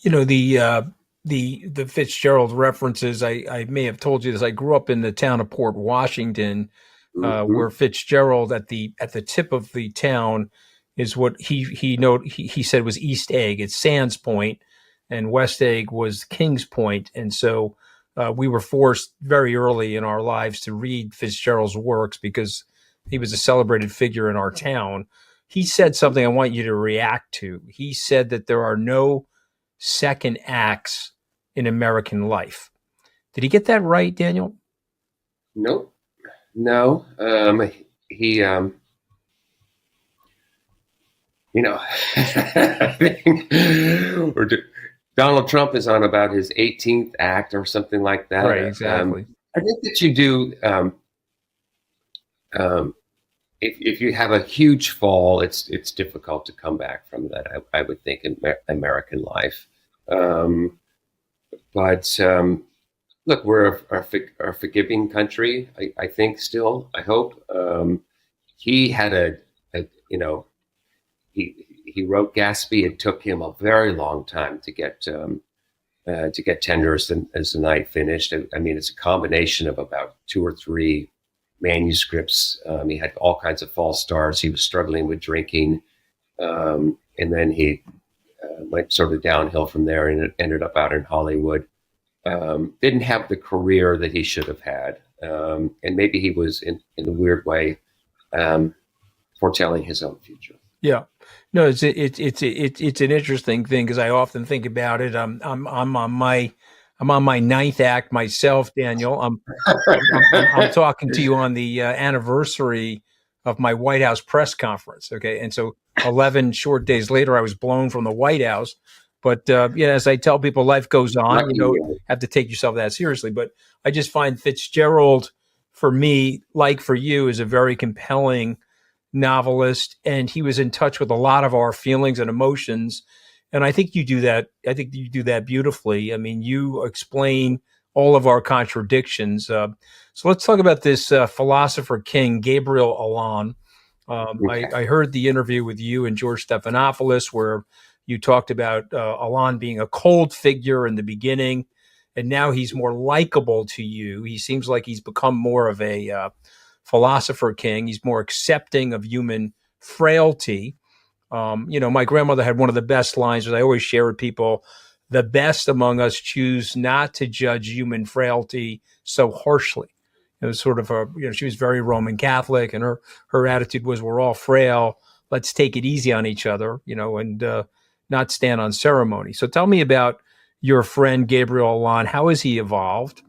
The Fitzgerald references. I may have told you this. I grew up in the town of Port Washington, where Fitzgerald at the tip of the town is what he said was East Egg. It's Sands Point, and West Egg was Kings Point, and so we were forced very early in our lives to read Fitzgerald's works because he was a celebrated figure in our town. He said something I want you to react to. He said that there are no second acts in American life. Did he get that right, Daniel? Nope. No. He, Donald Trump is on about his 18th act or something like that. Right, exactly. I think that you do, if you have a huge fall, it's difficult to come back from that. I would think in American life, but look, we're a forgiving country. I think still. I hope he had he wrote Gatsby. It took him a very long time to get tender as the night finished. I mean, it's a combination of about 2 or 3 manuscripts. He had all kinds of false starts. He was struggling with drinking, and then he went sort of downhill from there and ended up out in Hollywood. Didn't have the career that he should have had, and maybe he was in a weird way foretelling his own future. Yeah, no, it's an interesting thing because I often think about it. I'm on my 9th act myself, Daniel. I'm talking to you on the anniversary of my White House press conference. Okay. And so 11 short days later, I was blown from the White House. But, as I tell people, life goes on. Lucky You don't you. have to take yourself that seriously. But I just find Fitzgerald, for me, like for you, is a very compelling novelist. And he was in touch with a lot of our feelings and emotions. And I think you do that. I think you do that beautifully. I mean, you explain all of our contradictions. So let's talk about this philosopher king, Gabriel Allon. Okay. I heard the interview with you and George Stephanopoulos where you talked about Allon being a cold figure in the beginning, and now he's more likable to you. He seems like he's become more of a philosopher king. He's more accepting of human frailty. My grandmother had one of the best lines that I always share with people. The best among us choose not to judge human frailty so harshly. It was sort of she was very Roman Catholic, and her attitude was, we're all frail. Let's take it easy on each other, and not stand on ceremony. So tell me about your friend Gabriel Allon. How has he evolved?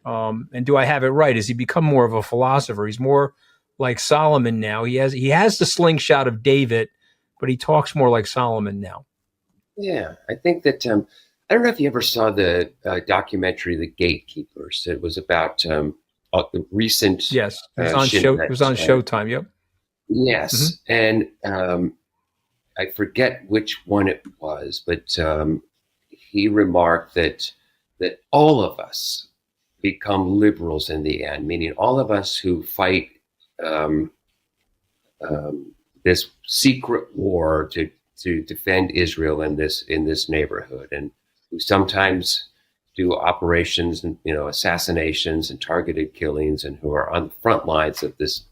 And do I have it right? Has he become more of a philosopher? He's more like Solomon now. He has the slingshot of David, but he talks more like Solomon now. Yeah, I think that I don't know if you ever saw the documentary "The Gatekeepers." It was about the recent Yes, it was on show. It was on Showtime. Yep. Yes, and I forget which one it was, but he remarked that all of us become liberals in the end, meaning all of us who fight this secret war to defend Israel in this neighborhood, and who sometimes do operations and assassinations and targeted killings, and who are on the front lines of this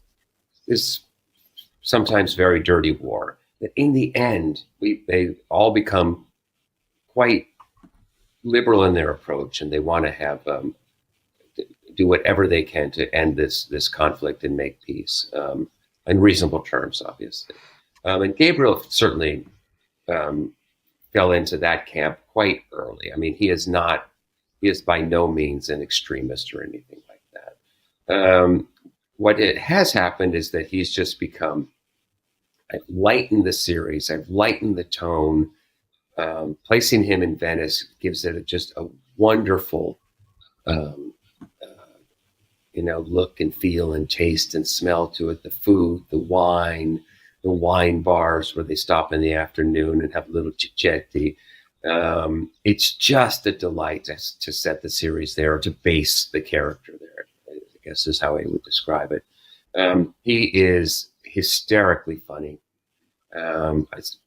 sometimes very dirty war. That in the end, they all become quite liberal in their approach, and they want to have do whatever they can to end this conflict and make peace in reasonable terms, obviously. And Gabriel certainly fell into that camp quite early. I mean, he is by no means an extremist or anything like that. What it has happened is that he's just become, I've lightened the series, I've lightened the tone. Placing him in Venice gives it just a wonderful look and feel and taste and smell to it. The food, the wine bars where they stop in the afternoon and have a little chit-chatty. It's just a delight to set the series there, or to base the character there, I guess is how I would describe it. He is hysterically funny.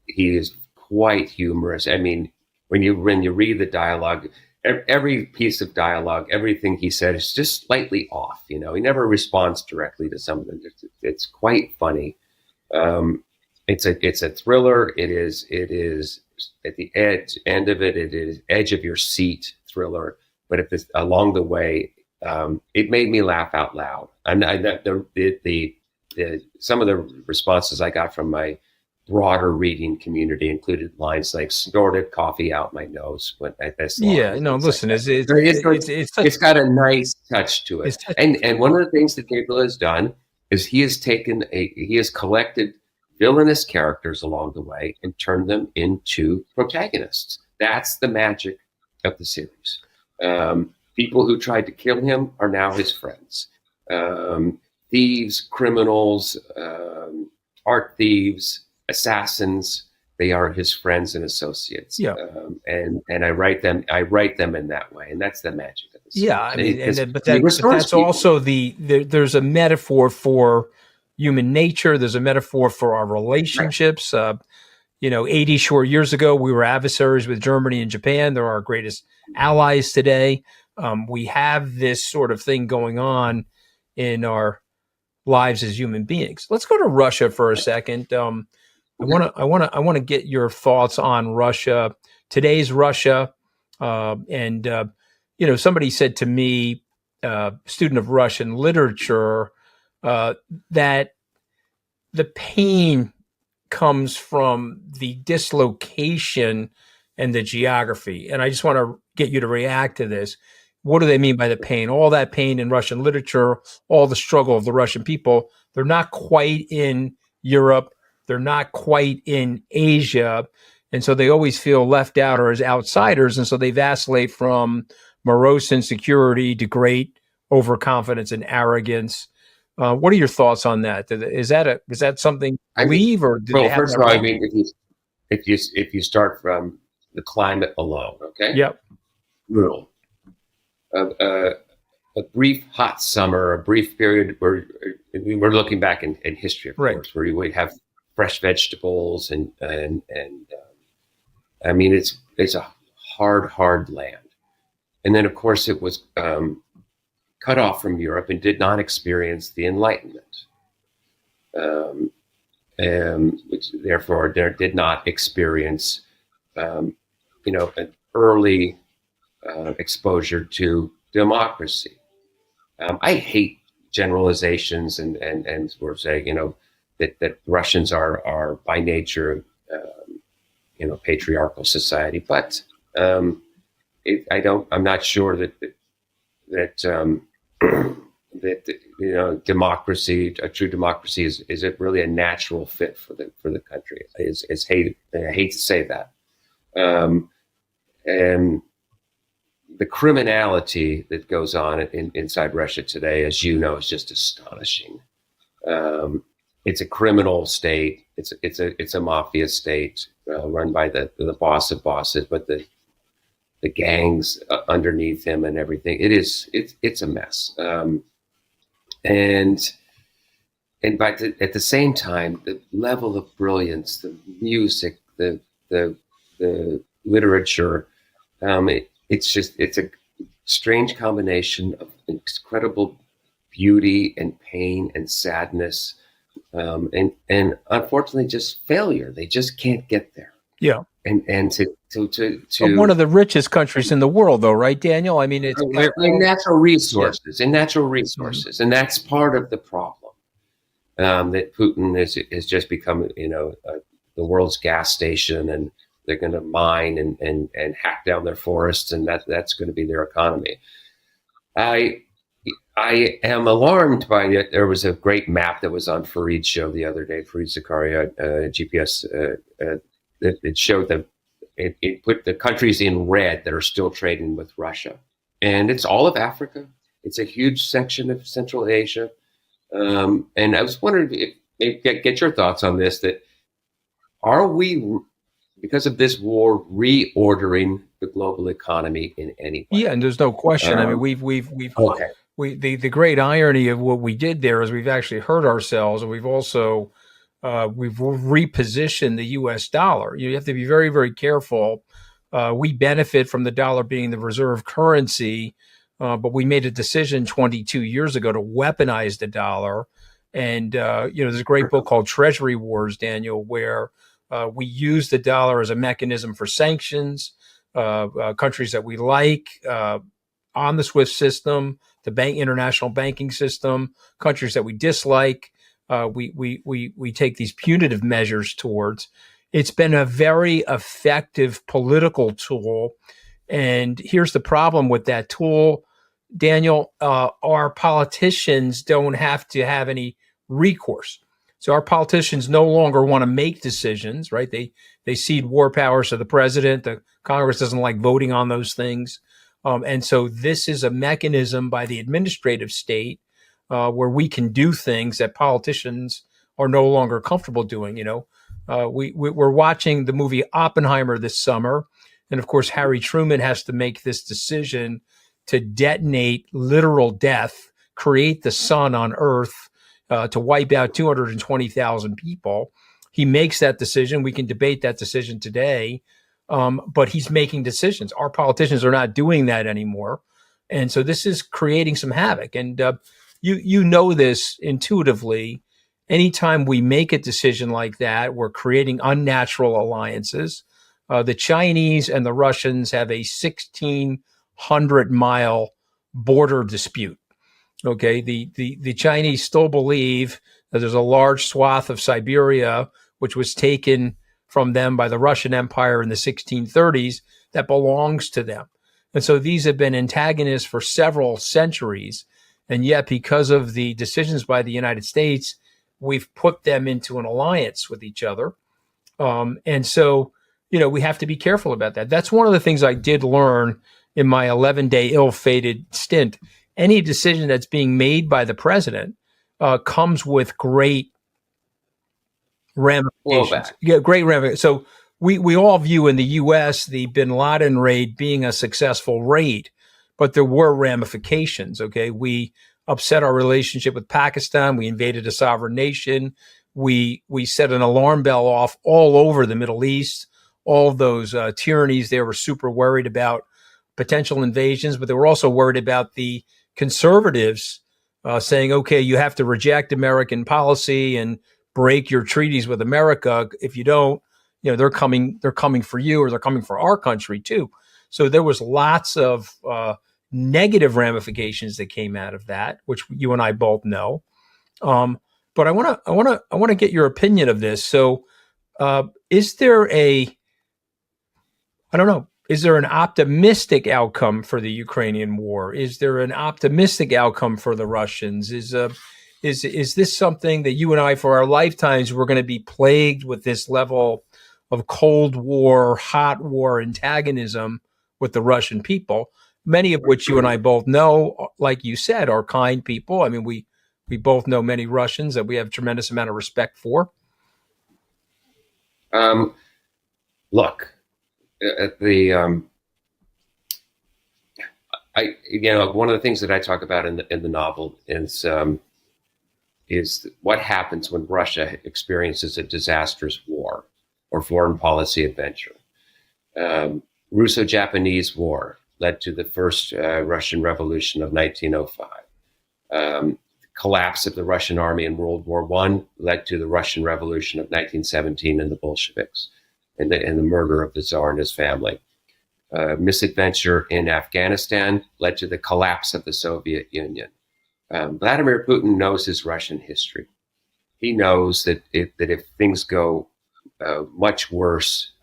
He is quite humorous. I mean, when you read the dialogue, every piece of dialogue, everything he said is just slightly off. He never responds directly to something. It's quite funny. It's a thriller. It is at the end of it. It is edge of your seat thriller. But if it's along the way, it made me laugh out loud. Some of the responses I got from my broader reading community included lines like "snorted coffee out my nose." When this line, yeah, no, listen, like it's got a nice touch to it. And one of the things that Gabriel has done is he has collected villainous characters along the way and turned them into protagonists. That's the magic of the series. People who tried to kill him are now his friends. Thieves, criminals, art thieves, assassins, they are his friends and associates. Yeah. And I write them in that way, and that's the magic of the series. Yeah, I mean, but that's also there's a metaphor for human nature. There's a metaphor for our relationships. Right. 80 short years ago, we were adversaries with Germany and Japan. They're our greatest allies today. We have this sort of thing going on in our lives as human beings. Let's go to Russia for a second. I want to get your thoughts on Russia, today's Russia, and somebody said to me, student of Russian literature, that the pain comes from the dislocation and the geography. And I just want to get you to react to this. What do they mean by the pain? All that pain in Russian literature, all the struggle of the Russian people, They're not quite in Europe. They're not quite in Asia. And so they always feel left out or as outsiders. And so they vacillate from morose insecurity to great overconfidence and arrogance. What are your thoughts on that? Is that something I you mean, believe, or do well, they have first that of all, I wrong? mean, if you start from the climate alone, okay, Yep. brutal. A brief hot summer, a brief period where we're looking back in history, of Right. course, where you would have fresh vegetables and I mean, it's a hard land. And then, of course, it was cut off from Europe and did not experience the Enlightenment, which therefore did not experience, an early exposure to democracy. I hate generalizations and sort of say, that Russians are by nature, patriarchal society, but I'm not sure that democracy, a true democracy, is it really a natural fit for the country. I hate to say that, and the criminality that goes on inside Russia today, as you know, is just astonishing. It's a criminal state. It's a mafia state run by the boss of bosses, but the gangs underneath him and everything. It's a mess. And but at the same time, the level of brilliance, the music, the literature, it's a strange combination of incredible beauty and pain and sadness, and unfortunately just failure. They just can't get there. Yeah. And to one of the richest countries in the world, though, right, Daniel? I mean, it's in natural resources, and that's part of the problem. That Putin has just become, the world's gas station, and they're going to mine and hack down their forests, and that's going to be their economy. I am alarmed by it. There was a great map that was on Fareed's show the other day, Fareed Zakaria, GPS. It showed that it put the countries in red that are still trading with Russia, and it's all of Africa. It's a huge section of Central Asia, and I was wondering if get your thoughts on this. That are we, because of this war, reordering the global economy in any way? Yeah, and there's no question. I mean, we've okay. The great irony of what we did there is we've actually hurt ourselves, and we've also we've repositioned the U.S. dollar. You have to be very, very careful. We benefit from the dollar being the reserve currency, but we made a decision 22 years ago to weaponize the dollar. And there's a great book called Treasury Wars, Daniel, where we use the dollar as a mechanism for sanctions, countries that we like, on the SWIFT system, the international banking system, countries that we dislike. We take these punitive measures towards. It's been a very effective political tool. And here's the problem with that tool, Daniel. Our politicians don't have to have any recourse. So our politicians no longer want to make decisions, right? They cede war powers to the president. The Congress doesn't like voting on those things. And so this is a mechanism by the administrative state where we can do things that politicians are no longer comfortable doing. We're watching the movie Oppenheimer this summer. And of course, Harry Truman has to make this decision to detonate literal death, create the sun on Earth, to wipe out 220,000 people. He makes that decision. We can debate that decision today. But he's making decisions. Our politicians are not doing that anymore. And so this is creating some havoc. And you know this intuitively. Anytime we make a decision like that, we're creating unnatural alliances. The Chinese and the Russians have a 1,600-mile border dispute. Okay, the Chinese still believe that there's a large swath of Siberia, which was taken from them by the Russian Empire in the 1630s, that belongs to them. And so these have been antagonists for several centuries. And yet, because of the decisions by the United States we've put them into an alliance with each other. And so, we have to be careful about that. That's one of the things I did learn in my 11-day ill-fated stint. Any decision that's being made by the president comes with great ramifications. Blowback. Yeah, great ramifications. So we all view in the U.S. the Bin Laden raid being a successful raid, but there were ramifications. Okay, we upset our relationship with Pakistan. We invaded a sovereign nation. We set an alarm bell off all over the Middle East. All of those tyrannies, they were super worried about potential invasions, but they were also worried about the conservatives saying, okay, you have to reject American policy and break your treaties with America. If you don't, they're coming for you, or they're coming for our country too. So there was lots of negative ramifications that came out of that, which you and I both know. But I want to get your opinion of this. So, is there is there an optimistic outcome for the Ukrainian war? Is there an optimistic outcome for the Russians? Is this something that you and I, for our lifetimes, we're going to be plagued with this level of Cold War, hot war antagonism with the Russian people, many of which you and I both know, like you said, are kind people. I mean, we both know many Russians that we have a tremendous amount of respect for. Look, one of the things that I talk about in the novel is what happens when Russia experiences a disastrous war or foreign policy adventure. Russo-Japanese War led to the first Russian Revolution of 1905. Collapse of the Russian army in World War I led to the Russian Revolution of 1917 and the Bolsheviks and the murder of the Tsar and his family. Misadventure in Afghanistan led to the collapse of the Soviet Union. Vladimir Putin knows his Russian history. He knows that if things go much worse,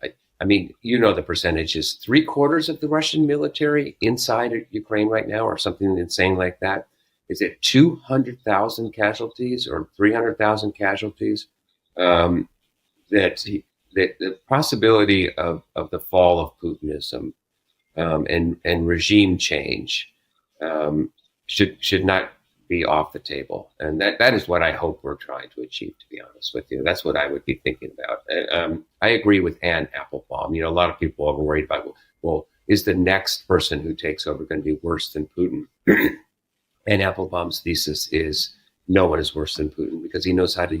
I mean, the percentages, 3/4 of the Russian military inside Ukraine right now, or something insane like that. Is it 200,000 casualties or 300,000 casualties? That the possibility of the fall of Putinism and regime change should not be off the table, and that is what I hope we're trying to achieve. To be honest with you, that's what I would be thinking about. I agree with Anne Applebaum. A lot of people are worried about, well, is the next person who takes over going to be worse than Putin? Anne Applebaum's thesis is no one is worse than Putin because he knows how to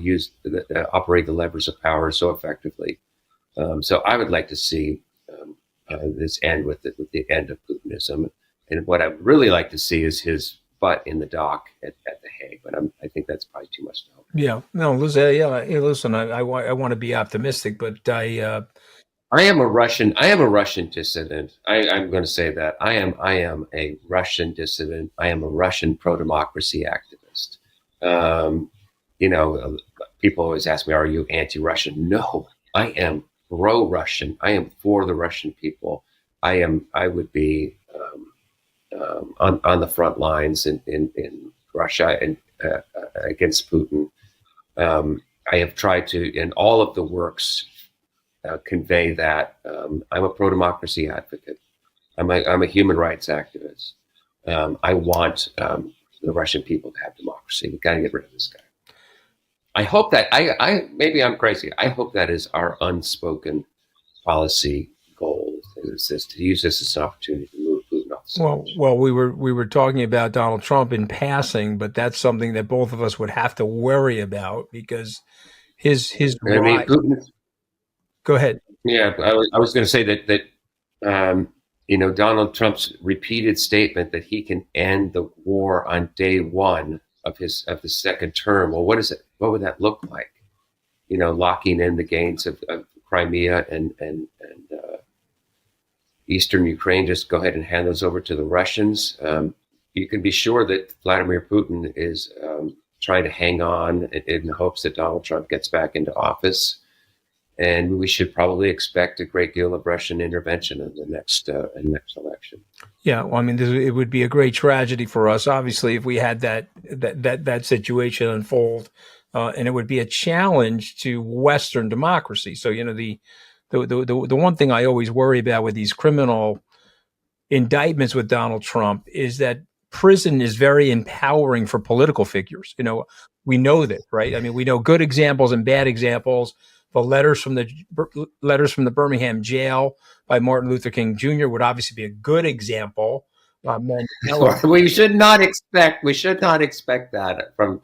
operate the levers of power so effectively. So I would like to see this end with the end of Putinism, and what I would really like to see is his butt in the dock at The Hague. But I think that's probably too much to hope. Yeah, no, listen, I want to be optimistic, but I am a Russian dissident. I'm going to say that I am a Russian dissident. I am a Russian pro-democracy activist. People always ask me, "Are you anti-Russian?" No, I am pro-Russian. I am for the Russian people. I would be on the front lines in Russia and against Putin. I have tried to, in all of the works, convey that I'm a pro-democracy advocate. I'm a human rights activist. I want the Russian people to have democracy. We've got to get rid of this guy. I hope that maybe I'm crazy. I hope that is our unspoken policy goal, is to use this as an opportunity to move Putin off the stage. Well, we were talking about Donald Trump in passing, but that's something that both of us would have to worry about because his Putin. Go ahead. Yeah, I was going to say that Donald Trump's repeated statement that he can end the war on day one of the second term. Well, what is it? What would that look like? Locking in the gains of Crimea and Eastern Ukraine. Just go ahead and hand those over to the Russians. You can be sure that Vladimir Putin is trying to hang on in the hopes that Donald Trump gets back into office. And we should probably expect a great deal of Russian intervention in the next election. Yeah, well, I mean, it would be a great tragedy for us, obviously, if we had that situation unfold and it would be a challenge to Western democracy. So, the one thing I always worry about with these criminal indictments with Donald Trump is that prison is very empowering for political figures. We know that, right? I mean, we know good examples and bad examples. The letters from the Birmingham jail by Martin Luther King Jr. would obviously be a good example. We should not expect that from.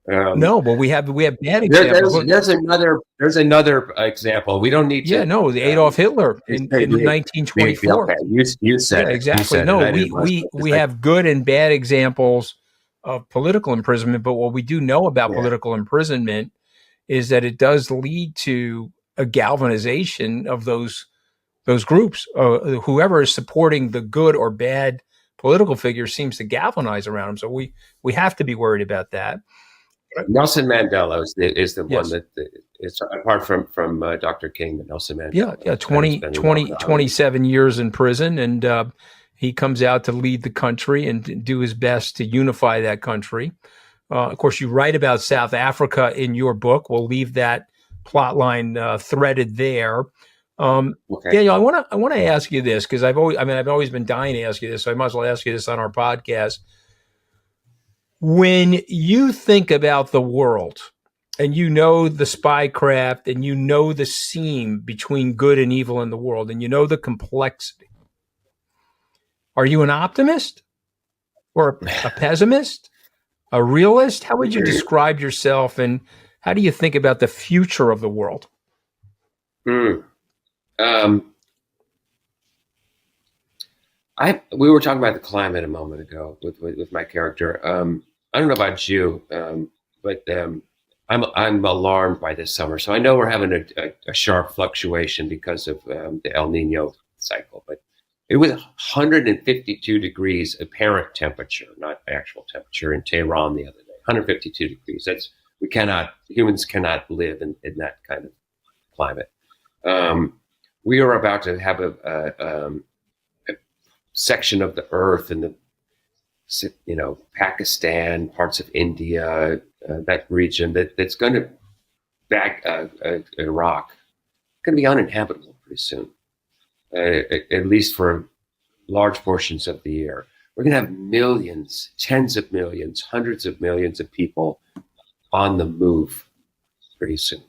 No, but we have bad examples. There's another example. We don't need to. Yeah, no, the Adolf Hitler in 1924. Okay, you said it. Exactly. You said no, it. we have good and bad examples of political imprisonment, but what we do know about political imprisonment is that it does lead to a galvanization of those groups. Whoever is supporting the good or bad political figure seems to galvanize around them. So we have to be worried about that. Nelson Mandela is the one that is apart from Dr. King, Nelson Mandela. 27 years in prison, and he comes out to lead the country and do his best to unify that country. Of course, you write about South Africa in your book. We'll leave that plot line threaded there. Okay. Daniel, I want to ask you this because I've always been dying to ask you this, so I might as well ask you this on our podcast. When you think about the world and the spy craft and the seam between good and evil in the world and the complexity, are you an optimist or a pessimist, a realist? How would you describe yourself, and how do you think about the future of the world? We were talking about the climate a moment ago with my character. I don't know about you, but I'm alarmed by this summer. So I know we're having a sharp fluctuation because of the El Nino cycle, but it was 152 degrees apparent temperature, not actual temperature, in Tehran the other day. 152 degrees. Humans cannot live in that kind of climate. We are about to have a section of the earth in the Pakistan, parts of India, that region that's going to back Iraq, going to be uninhabitable pretty soon, at least for large portions of the year. We're going to have millions, tens of millions, hundreds of millions of people on the move pretty soon.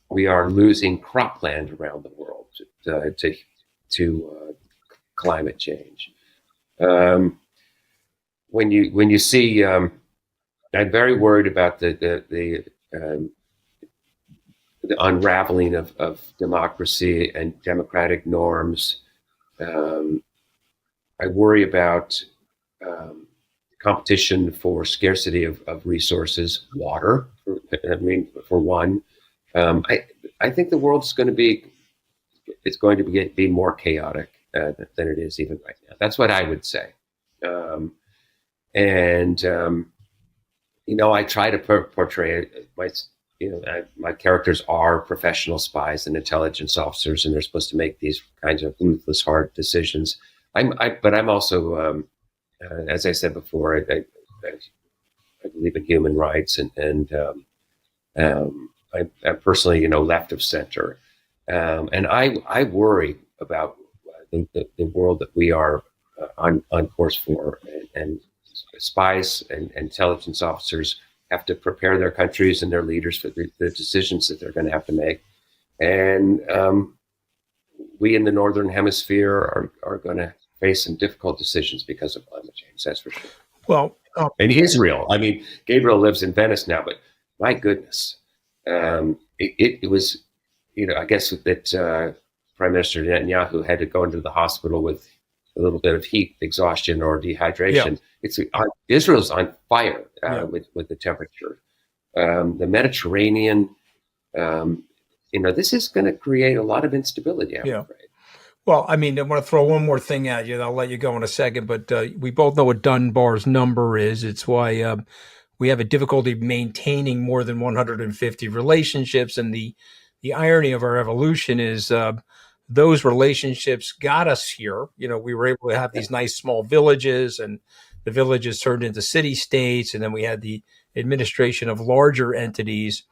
We are losing cropland around the world to climate change. When you see, I'm very worried about the unraveling of democracy and democratic norms. I worry about competition for scarcity of resources, water. For one, I think the world's going to be more chaotic than it is even right now. That's what I would say. I try to portray my characters are professional spies and intelligence officers, and they're supposed to make these kinds of ruthless, hard decisions. But I'm also, as I said before, I believe in human rights, and I'm personally, left of center, and I worry about the world that we are on course for, and spies and intelligence officers have to prepare their countries and their leaders for the decisions that they're going to have to make. And we in the Northern Hemisphere are going to face some difficult decisions because of climate change, that's for sure. Well, and Israel, Gabriel lives in Venice now, but my goodness, it was, I guess that Prime Minister Netanyahu had to go into the hospital with a little bit of heat exhaustion or dehydration. Yeah. Israel's on fire with the temperature. The Mediterranean, this is going to create a lot of instability, I'm afraid. Well, I want to throw one more thing at you, and I'll let you go in a second, but we both know what Dunbar's number is. It's why we have a difficulty maintaining more than 150 relationships, and the irony of our evolution is those relationships got us here. We were able to have these nice small villages, and the villages turned into city states, and then we had the administration of larger entities.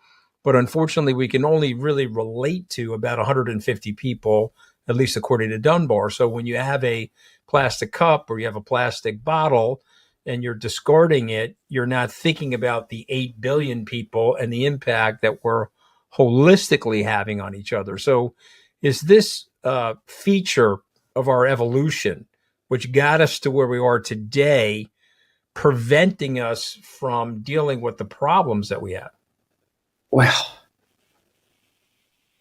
But unfortunately, we can only really relate to about 150 people, at least according to Dunbar. So when you have a plastic cup or you have a plastic bottle and you're discarding it, you're not thinking about the 8 billion people and the impact that we're holistically having on each other. So is this feature of our evolution, which got us to where we are today, preventing us from dealing with the problems that we have? Well,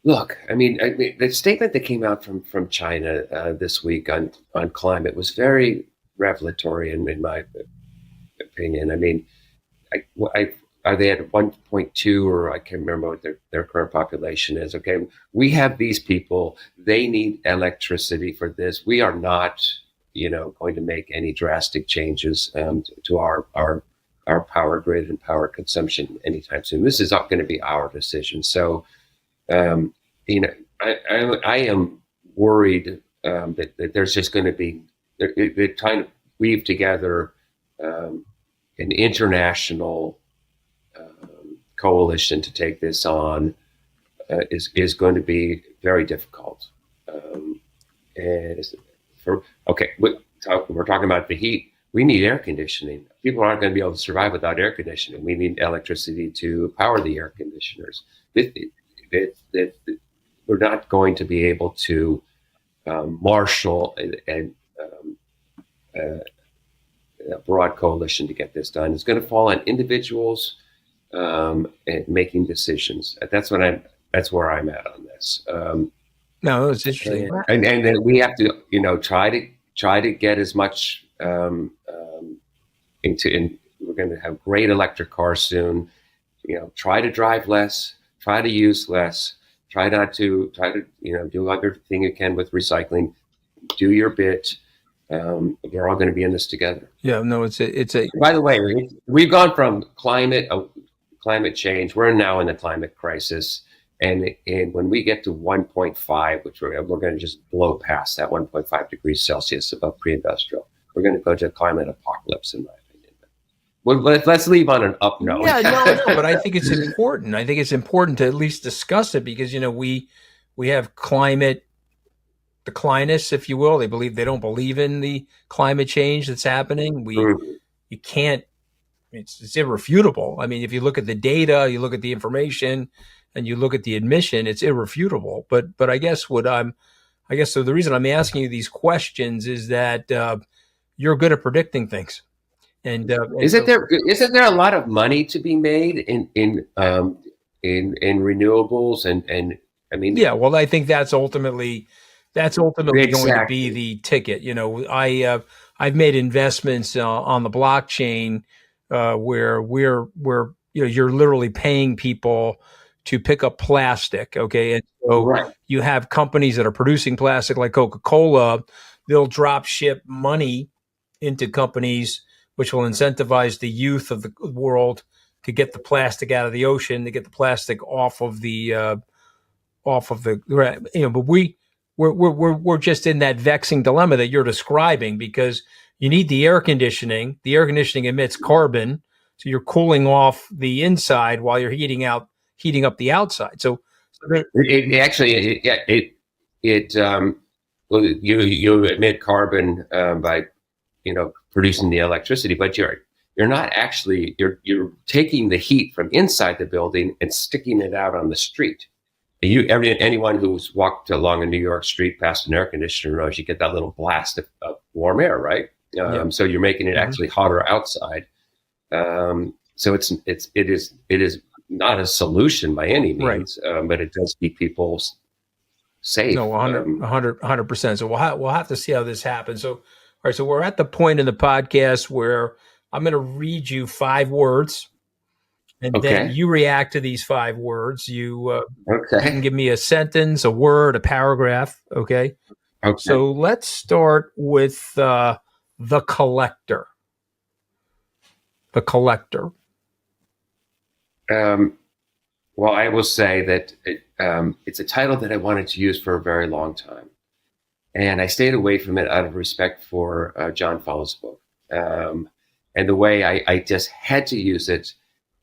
look, I mean, the statement that came out from China this week on climate was very revelatory in my opinion. I mean, are they at 1.2 or I can't remember what their current population is? Okay, we have these people. They need electricity for this. We are not, going to make any drastic changes to our power grid and power consumption anytime soon. This is not going to be our decision. So, I am worried that there's just going to be they're trying to weave together an international coalition to take this on is going to be very difficult. We're talking about the heat. We need air conditioning. People aren't going to be able to survive without air conditioning. We need electricity to power the air conditioners. We're not going to be able to marshal a broad coalition to get this done. It's going to fall on individuals and making decisions. That's where I'm at on this. No, it's interesting, and then we have to, try to get as much we're going to have great electric cars soon. Try to drive less, try to use less, try to do everything you can with recycling. Do your bit. We're all going to be in this together. Yeah, no, it's a. By the way, we've gone from climate change. We're now in the climate crisis, and when we get to 1.5, which we're going to just blow past that 1.5 degrees Celsius above pre-industrial, we're going to go to a climate apocalypse, in my opinion. Well, let's leave on an up note. Yeah, no, but I think it's important. I think it's important to at least discuss it because we have climate declinists, if you will. They don't believe in the climate change that's happening. You can't. It's irrefutable. I mean, if you look at the data, you look at the information, and you look at the admission, it's irrefutable. But I guess so. The reason I'm asking you these questions is that you're good at predicting things. And isn't there a lot of money to be made in renewables and I mean, yeah, well, I think that's ultimately Exactly. going to be the ticket. I've made investments on the blockchain where you're literally paying people to pick up plastic. Okay, and so right. You have companies that are producing plastic like Coca-Cola. They'll drop ship money into companies which will incentivize the youth of the world to get the plastic out of the ocean, to get the plastic off of the. But we're just in that vexing dilemma that you're describing because you need the air conditioning. The air conditioning emits carbon, so you're cooling off the inside while you're heating up the outside. So you emit carbon by producing the electricity, but you're not actually you're taking the heat from inside the building and sticking it out on the street. Anyone who's walked along a New York street past an air conditioner knows you get that little blast of warm air, right? So you're making it actually hotter outside. So it is not a solution by any means, right. But it does keep people safe. No, 100%. So we'll have to see how this happens. So, all right. So we're at the point in the podcast where I'm going to read you 5 words. And then you react to these 5 words. You can give me a sentence, a word, a paragraph. Okay. So let's start with the collector. The collector. Well, I will say that it's a title that I wanted to use for a very long time, and I stayed away from it out of respect for John Fowles' book. And the way I just had to use it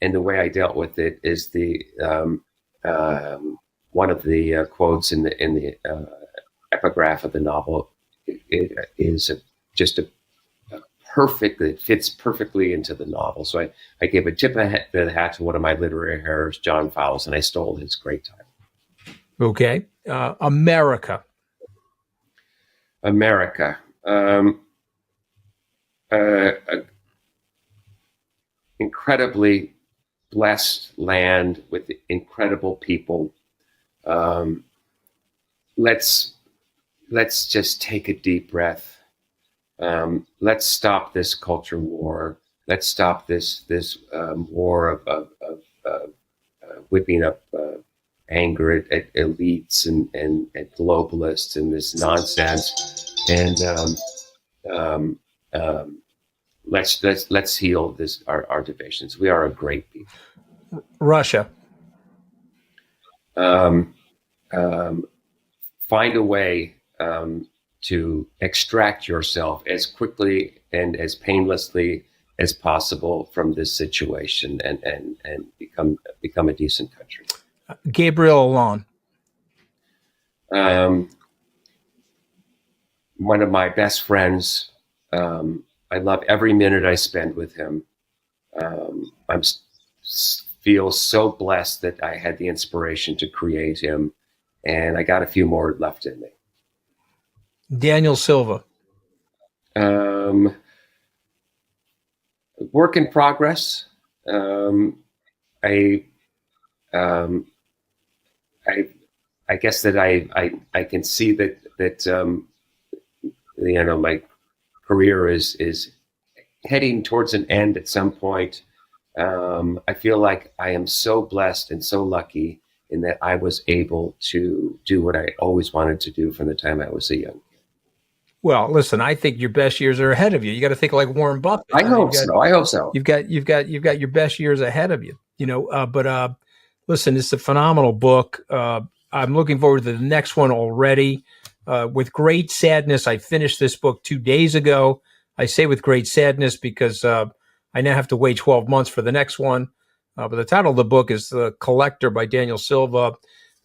and the way I dealt with it is one of the quotes in the epigraph of the novel. It is just a perfect. It fits perfectly into the novel. So I gave a tip of the hat to one of my literary heroes, John Fowles, and I stole his great title. Okay. America. America. Incredibly blessed land with incredible people. Let's just take a deep breath. Let's stop this culture war. Let's stop this war of whipping up anger at elites and globalists and this nonsense. And let's heal our divisions. We are a great people. Russia. Find a way to extract yourself as quickly and as painlessly as possible from this situation and become a decent country. Gabriel Allon. One of my best friends. I love every minute I spend with him. I feel so blessed that I had the inspiration to create him, and I got a few more left in me. Daniel Silva. Work in progress. I guess that I can see that my career is heading towards an end at some point. I feel like I am so blessed and so lucky in that I was able to do what I always wanted to do from the time I was a young kid. Well, listen, I think your best years are ahead of you. You got to think like Warren Buffett. I hope so. You've got your best years ahead of you. But listen, it's a phenomenal book. I'm looking forward to the next one already. With great sadness, I finished this book 2 days ago. I say with great sadness because I now have to wait 12 months for the next one. But the title of the book is The Collector by Daniel Silva.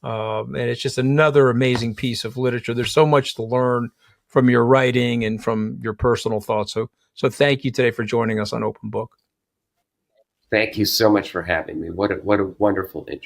And it's just another amazing piece of literature. There's so much to learn from your writing and from your personal thoughts. So thank you today for joining us on Open Book. Thank you so much for having me. What a wonderful interview.